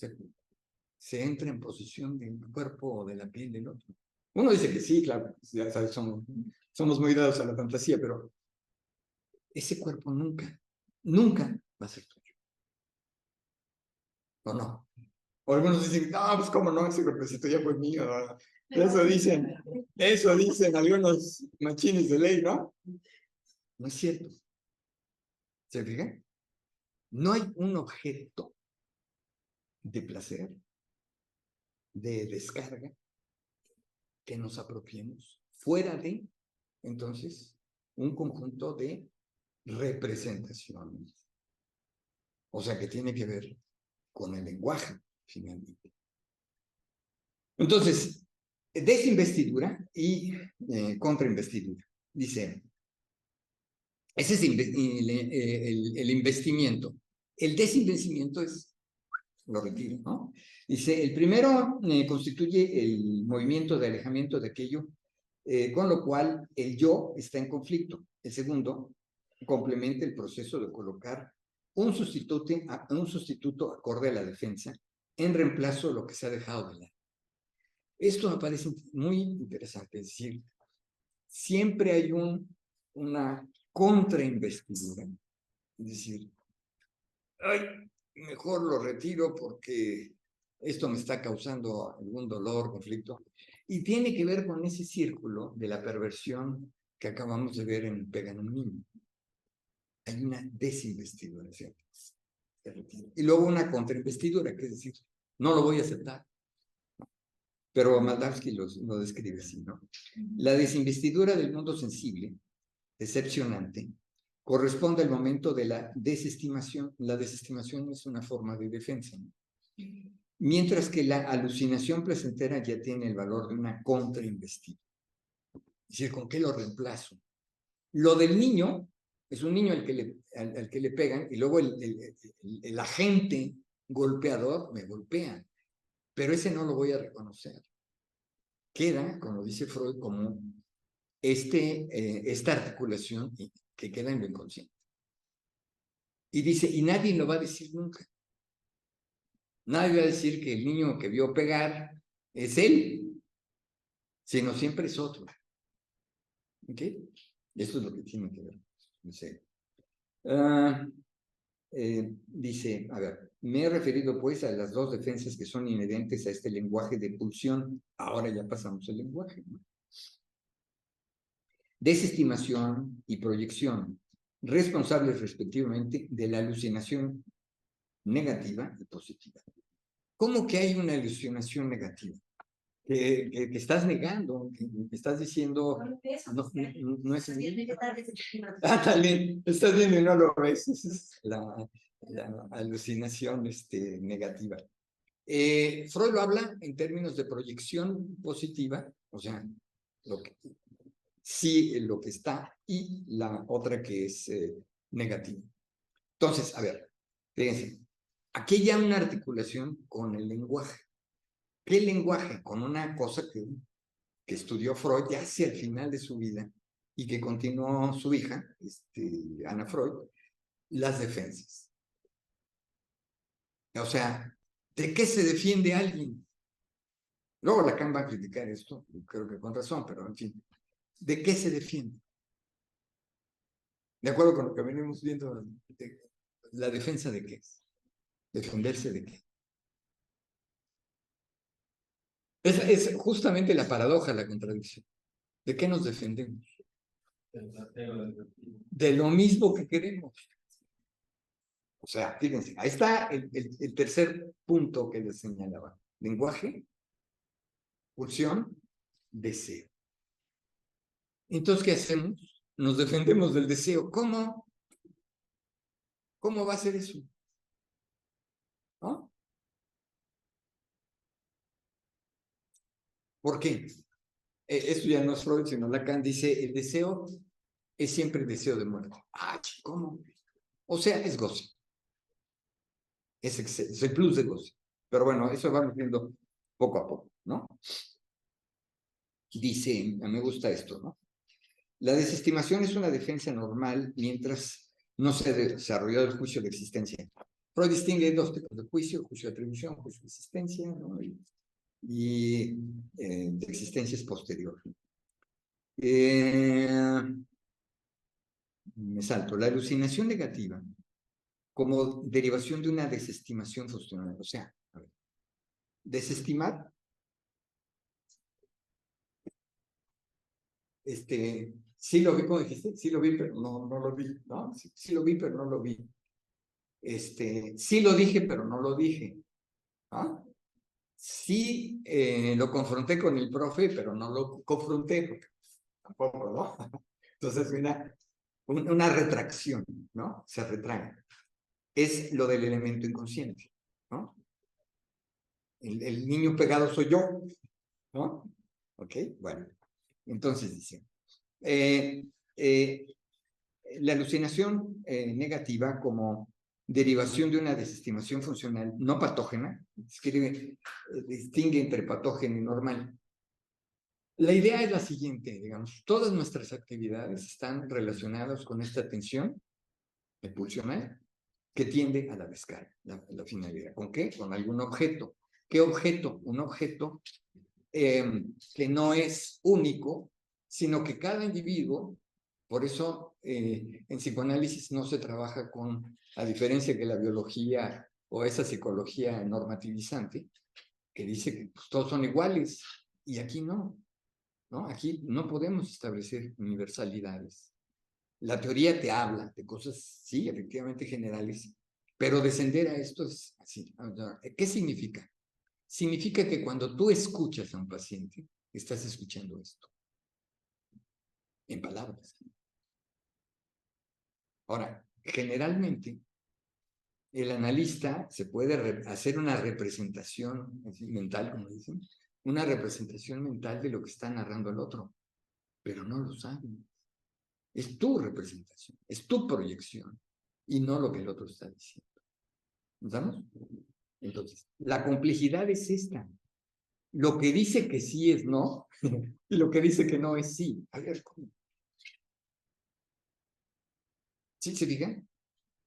Speaker 1: se entra en posesión del cuerpo o de la piel del otro? Uno dice que sí, claro, ya sabes, somos muy dados a la fantasía, pero ese cuerpo nunca va a ser tuyo. ¿O no? O algunos dicen, no, pues cómo no, ese cuerpecito ya fue mío. ¿No? Eso dicen algunos machines de ley, ¿no? No es cierto. ¿Se fijan? No hay un objeto de placer, de descarga, que nos apropiemos fuera de, entonces, un conjunto de representaciones. O sea, que tiene que ver con el lenguaje, finalmente. Entonces, desinvestidura y contrainvestidura. Dice, ese es el investimiento. El desinvestimiento es, lo retiro, ¿no? Dice, el primero constituye el movimiento de alejamiento de aquello, con lo cual el yo está en conflicto. El segundo complementa el proceso de colocar un sustituto acorde a la defensa en reemplazo de lo que se ha dejado de lado. Esto me parece muy interesante, es decir, siempre hay una contrainvestidura, es decir, ay, mejor lo retiro porque esto me está causando algún dolor, conflicto, y tiene que ver con ese círculo de la perversión que acabamos de ver en Pegan un niño. Hay una desinvestidura, ¿cierto? Y luego una contrainvestidura, que es decir, no lo voy a aceptar. Pero Maldavsky lo describe así, ¿no? La desinvestidura del mundo sensible, decepcionante, corresponde al momento de la desestimación. La desestimación es una forma de defensa, ¿no? mientras que la alucinación placentera ya tiene el valor de una contrainvestida. Es decir, ¿con qué lo reemplazo? Lo del niño es un niño al que le pegan y luego el agente golpeador me golpea, pero ese no lo voy a reconocer. Queda, como dice Freud, como esta articulación que queda en lo inconsciente. Y dice, y nadie lo va a decir nunca. Nadie va a decir que el niño que vio pegar es él, sino siempre es otro. ¿Ok? Esto es lo que tiene que ver. Dice, dice, a ver, me he referido pues a las dos defensas que son inherentes a este lenguaje de pulsión. Ahora ya pasamos al lenguaje, ¿no? Desestimación y proyección, responsables respectivamente de la alucinación negativa y positiva. ¿Cómo que hay una alucinación negativa? Que estás negando, que estás diciendo, no es así. También, estás viendo y no lo ves. Esa es la alucinación negativa. Freud lo habla en términos de proyección positiva, o sea, lo que está, y la otra que es negativa. Entonces, a ver, fíjense, aquí hay ya una articulación con el lenguaje. ¿Qué lenguaje? Con una cosa que estudió Freud ya hacia el final de su vida y que continuó su hija, Ana Freud, las defensas. O sea, ¿de qué se defiende alguien? Luego Lacan va a criticar esto, creo que con razón, pero en fin, ¿de qué se defiende? De acuerdo con lo que venimos viendo, ¿la defensa de qué? ¿Defenderse de qué? Es justamente la paradoja, la contradicción. ¿De qué nos defendemos? De lo mismo que queremos. O sea, fíjense, ahí está el tercer punto que les señalaba. Lenguaje, pulsión, deseo. Entonces, ¿qué hacemos? Nos defendemos del deseo. ¿Cómo? ¿Cómo va a ser eso? ¿No? ¿Por qué? Esto ya no es Freud, sino Lacan dice, el deseo es siempre el deseo de muerte. Ah, ¿cómo? O sea, es goce. Es el plus de goce. Pero bueno, eso va viendo poco a poco, ¿no? Dice, me gusta esto, ¿no? La desestimación es una defensa normal mientras no se ha desarrollado el juicio de existencia. Freud distingue dos tipos de juicio de atribución, juicio de existencia, ¿no? y de existencia es posterior. Me salto. La alucinación negativa como derivación de una desestimación funcional. O sea, a ver, desestimar, sí lo vi, como dijiste, sí lo vi, pero no lo vi, ¿no? Sí lo vi, pero no lo vi. Sí lo dije, pero no lo dije. ¿Ah? Sí lo confronté con el profe, pero no lo confronté, porque tampoco, ¿no? Entonces, una retracción, ¿no? Se retrae. Es lo del elemento inconsciente, ¿no? El niño pegado soy yo, ¿no? Ok, bueno. Entonces dice, la alucinación negativa como derivación de una desestimación funcional no patógena, distingue entre patógeno y normal. La idea es la siguiente, digamos, todas nuestras actividades están relacionadas con esta tensión pulsional que tiende a la descarga, la finalidad. ¿Con qué? Con algún objeto. ¿Qué objeto? Un objeto que no es único, sino que cada individuo, por eso en psicoanálisis no se trabaja con, a diferencia que la biología o esa psicología normativizante, que dice que pues, todos son iguales, y aquí no, ¿no? Aquí no podemos establecer universalidades. La teoría te habla de cosas, sí, efectivamente generales, pero descender a esto es así. ¿Qué significa? Significa que cuando tú escuchas a un paciente, estás escuchando esto, en palabras. Ahora, generalmente, el analista se puede hacer una representación mental, como dicen, una representación mental de lo que está narrando el otro, pero no lo sabe. Es tu representación, es tu proyección, y no lo que el otro está diciendo. ¿Estamos? Entonces, la complejidad es esta. Lo que dice que sí es no, y lo que dice que no es sí. A ver, ¿cómo? ¿Sí se fijan?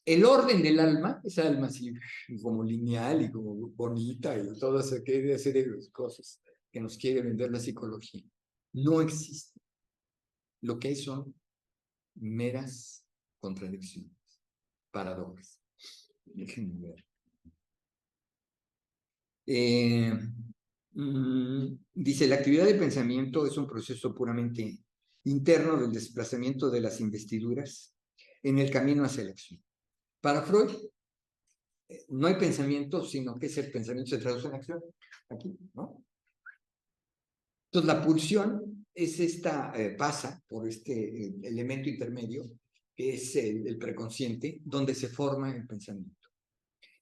Speaker 1: El orden del alma, esa alma así como lineal y como bonita y toda esa serie de cosas que nos quiere vender la psicología, no existe. Lo que hay son meras contradicciones, paradojas. Déjenme ver. Dice, la actividad de pensamiento es un proceso puramente interno del desplazamiento de las investiduras en el camino hacia la acción. Para Freud, no hay pensamiento, sino que ese pensamiento se traduce en acción. Aquí, ¿no? Entonces, la pulsión es esta, pasa por este elemento intermedio, que es el preconsciente, donde se forma el pensamiento.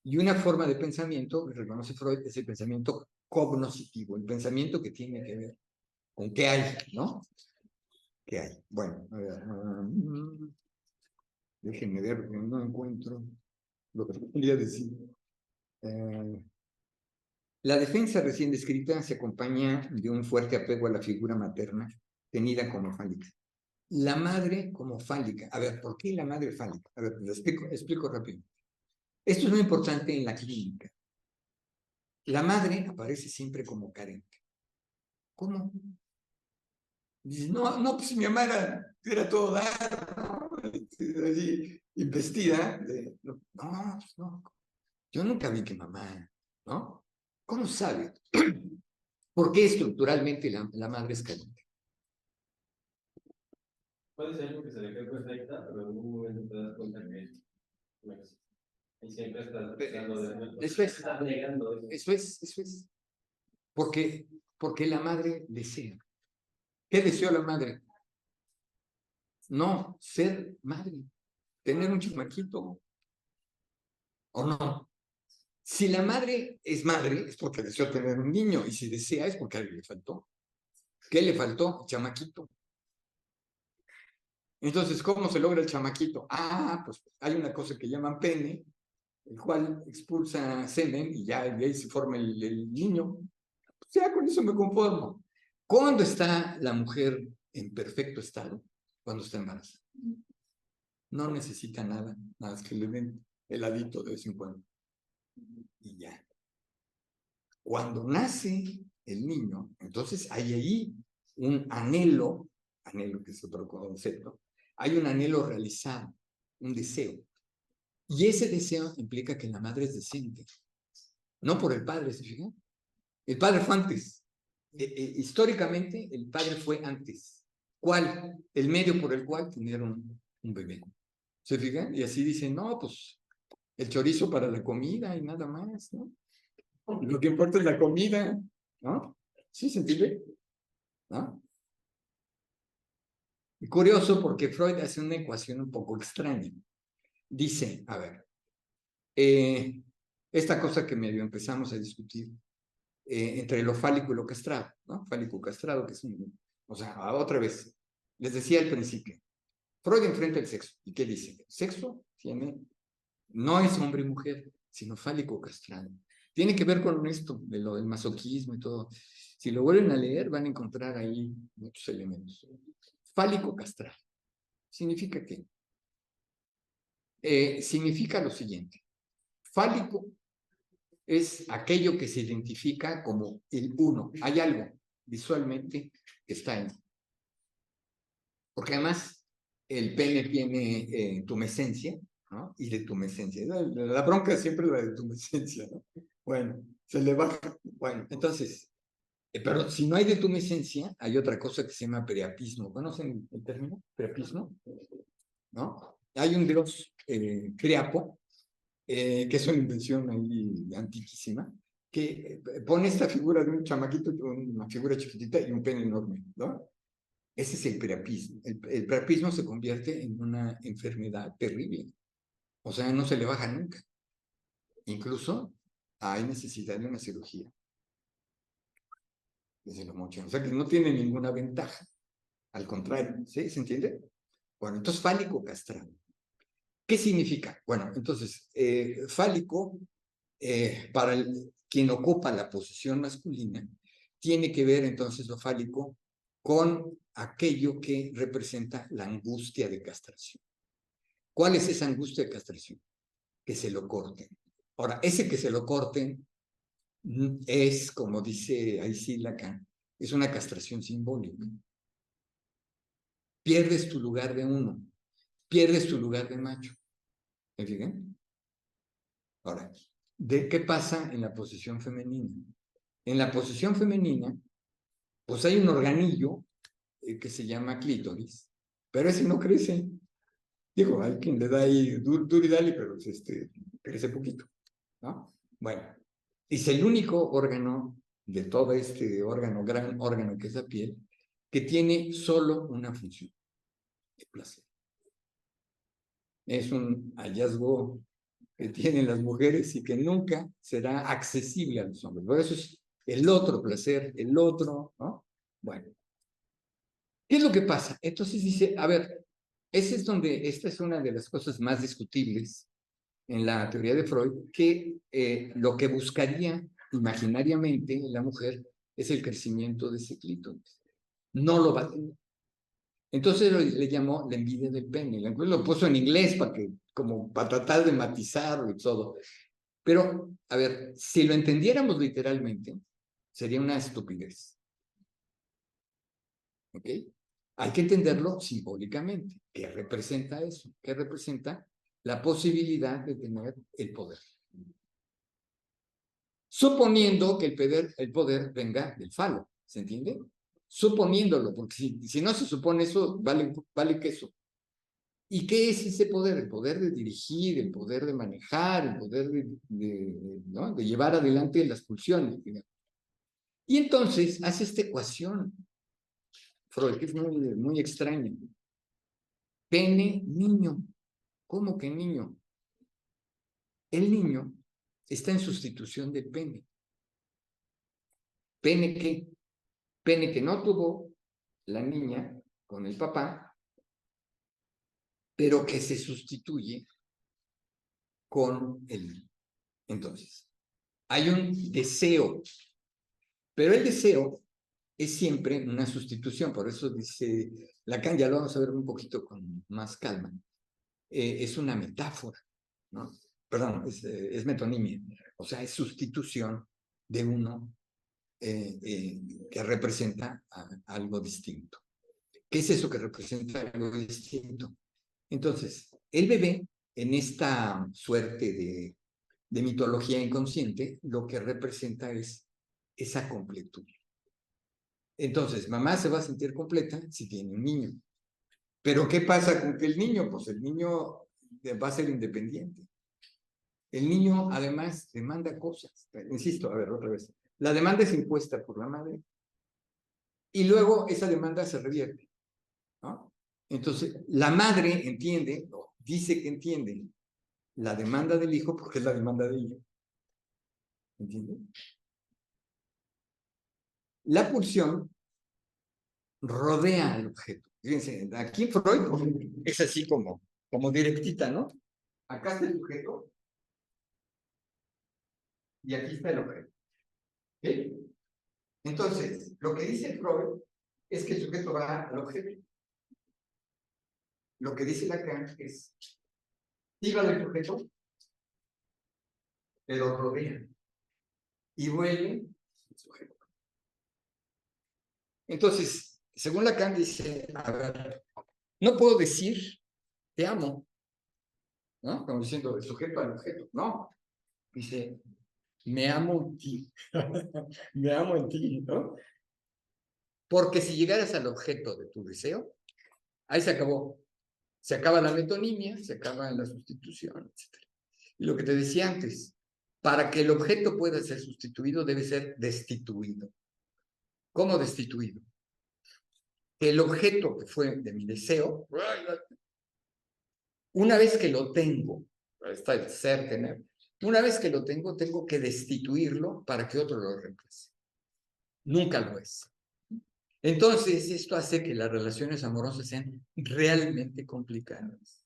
Speaker 1: Y una forma de pensamiento, reconoce Freud, es el pensamiento cognoscitivo, el pensamiento que tiene que ver con qué hay, ¿no? ¿Qué hay? Bueno, a ver, déjenme ver, porque no encuentro lo que quería decir. La defensa recién descrita se acompaña de un fuerte apego a la figura materna, tenida como fálica. La madre como fálica. A ver, ¿por qué la madre fálica? A ver, lo explico rápido. Esto es muy importante en la clínica. La madre aparece siempre como carente. ¿Cómo? Dice, no, pues mi mamá era todo dar, ¿no? Así, investida. No, pues no. Yo nunca vi que mamá, ¿no? ¿Cómo sabe? ¿Por qué estructuralmente la madre es carente?
Speaker 5: Puede ser porque se le quedó perfecta, pero en algún momento te das cuenta que no existe. Y siempre estás tratando de...
Speaker 1: Eso es.
Speaker 5: Estás negando eso.
Speaker 1: Eso es. Porque la madre desea. ¿Qué deseó la madre? No, ser madre, tener un chamaquito. ¿O no? Si la madre es porque deseó tener un niño, y si desea es porque a alguien le faltó. ¿Qué le faltó? Chamaquito. Entonces, ¿cómo se logra el chamaquito? Ah, pues hay una cosa que llaman pene, el cual expulsa semen y ya de ahí se forma el niño. Pues ya con eso me conformo. ¿Cuándo está la mujer en perfecto estado? Cuando está embarazada. No necesita nada, nada más que le den heladito de vez en cuando. Y ya. Cuando nace el niño, entonces hay ahí un anhelo que es otro concepto, hay un anhelo realizado, un deseo. Y ese deseo implica que la madre es decente, no por el padre, ¿se fijan? El padre fue antes. Históricamente, el padre fue antes. ¿Cuál? El medio por el cual tener un bebé. ¿Se fijan? Y así dicen, no, pues el chorizo para la comida y nada más, ¿no? Lo que importa es la comida, ¿no? ¿Sí se entiende? ¿No? Y curioso porque Freud hace una ecuación un poco extraña. Dice, a ver, esta cosa que medio empezamos a discutir entre lo fálico y lo castrado, ¿no? Fálico castrado, que es un... O sea, otra vez, les decía al principio, Freud enfrenta el sexo. ¿Y qué dice? El sexo no es hombre y mujer, sino fálico castrado. Tiene que ver con esto, de lo del masoquismo y todo. Si lo vuelven a leer, van a encontrar ahí muchos elementos. Fálico castrado. ¿Significa qué? Significa lo siguiente. Fálico es aquello que se identifica como el uno. Hay algo visualmente que está en. Porque además el pene tiene tumescencia, ¿no? Y de tumescencia. La bronca siempre es la de tumescencia, ¿no? Bueno, se le baja. Bueno, entonces, pero si no hay de tumescencia, hay otra cosa que se llama priapismo. ¿Conocen el término? Priapismo, ¿no? Hay un dios, Priapo, que es una invención ahí antiquísima, que pone esta figura de un chamaquito, una figura chiquitita y un pene enorme, ¿no? Ese es el priapismo. El priapismo se convierte en una enfermedad terrible. O sea, no se le baja nunca. Incluso hay necesidad de una cirugía. Desde los mochan. O sea que no tiene ninguna ventaja. Al contrario, ¿sí? ¿Se entiende? Bueno, entonces fálico castrado. ¿Qué significa? Bueno, entonces, fálico, para quien ocupa la posición masculina, tiene que ver entonces lo fálico con aquello que representa la angustia de castración. ¿Cuál es esa angustia de castración? Que se lo corten. Ahora, ese que se lo corten es, como dice ahí sí Lacan, es una castración simbólica. Pierdes tu lugar de uno, pierdes tu lugar de macho. ¿Me fijan? Ahora, ¿de qué pasa en la posición femenina? En la posición femenina, pues hay un organillo que se llama clítoris, pero ese no crece. Digo, hay quien le da ahí duro y dale, pero crece poquito, ¿no? Bueno, es el único órgano de todo este órgano, gran órgano que es la piel, que tiene solo una función, el placer. Es un hallazgo que tienen las mujeres y que nunca será accesible a los hombres. Por eso es el otro placer, el otro, ¿no? Bueno, ¿qué es lo que pasa? Entonces dice, a ver, esta es una de las cosas más discutibles en la teoría de Freud, que lo que buscaría imaginariamente la mujer es el crecimiento de ese clítoris. No lo va a tener. Entonces le llamó la envidia del pene. Lo puso en inglés como para tratar de matizarlo y todo. Pero, a ver, si lo entendiéramos literalmente, sería una estupidez. ¿Ok? Hay que entenderlo simbólicamente. ¿Qué representa eso? ¿Qué representa la posibilidad de tener el poder? Suponiendo que el poder venga del falo, ¿se entiende? Suponiéndolo, porque si no se supone eso, vale queso. ¿Y qué es ese poder? El poder de dirigir, el poder de manejar, el poder ¿no? de llevar adelante las pulsiones. Digamos. Y entonces hace esta ecuación, Freud, que es muy extraña. Pene, niño. ¿Cómo que niño? El niño está en sustitución del pene. ¿Pene qué? Pene que no tuvo la niña con el papá, pero que se sustituye con el niño. Entonces, hay un deseo, pero el deseo es siempre una sustitución, por eso dice Lacan, ya lo vamos a ver un poquito con más calma, es una metáfora, ¿no? Perdón, es metonimia, o sea, es sustitución de uno que representa algo distinto. ¿Qué es eso que representa algo distinto? Entonces, el bebé, en esta suerte de mitología inconsciente, lo que representa es esa completud. Entonces, mamá se va a sentir completa si tiene un niño. Pero ¿qué pasa con que el niño? Pues el niño va a ser independiente. El niño, además, demanda cosas. Insisto, a ver, otra vez. La demanda es impuesta por la madre y luego esa demanda se revierte, ¿no? Entonces, la madre entiende, o dice que entiende, la demanda del hijo porque es la demanda de ella. ¿Entiende? La pulsión rodea al objeto. Fíjense, aquí Freud es así como directita, ¿no? Acá está el sujeto y aquí está el objeto. ¿Sí? Entonces, lo que dice Freud es que el sujeto va al objeto. Lo que dice Lacan es, siga del sujeto, pero rodea. Y vuelve al sujeto. Entonces, según Lacan dice, a ver, no puedo decir, te amo, ¿no? Como diciendo, el sujeto al objeto, no. Dice, me amo en ti, me amo en ti, ¿no? Porque si llegaras al objeto de tu deseo, ahí se acabó. Se acaba la metonimia, se acaba la sustitución, etc. Y lo que te decía antes, para que el objeto pueda ser sustituido, debe ser destituido. ¿Cómo destituido? El objeto que fue de mi deseo, una vez que lo tengo, está el ser tener, Una vez que lo tengo, tengo que destituirlo para que otro lo reemplace. Nunca lo es. Entonces, esto hace que las relaciones amorosas sean realmente complicadas.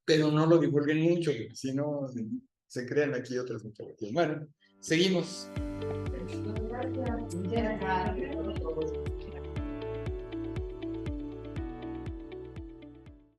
Speaker 1: Pero no lo divulguen mucho, porque si no, se crean aquí otras mitologías. Bueno, seguimos.
Speaker 2: Gracias.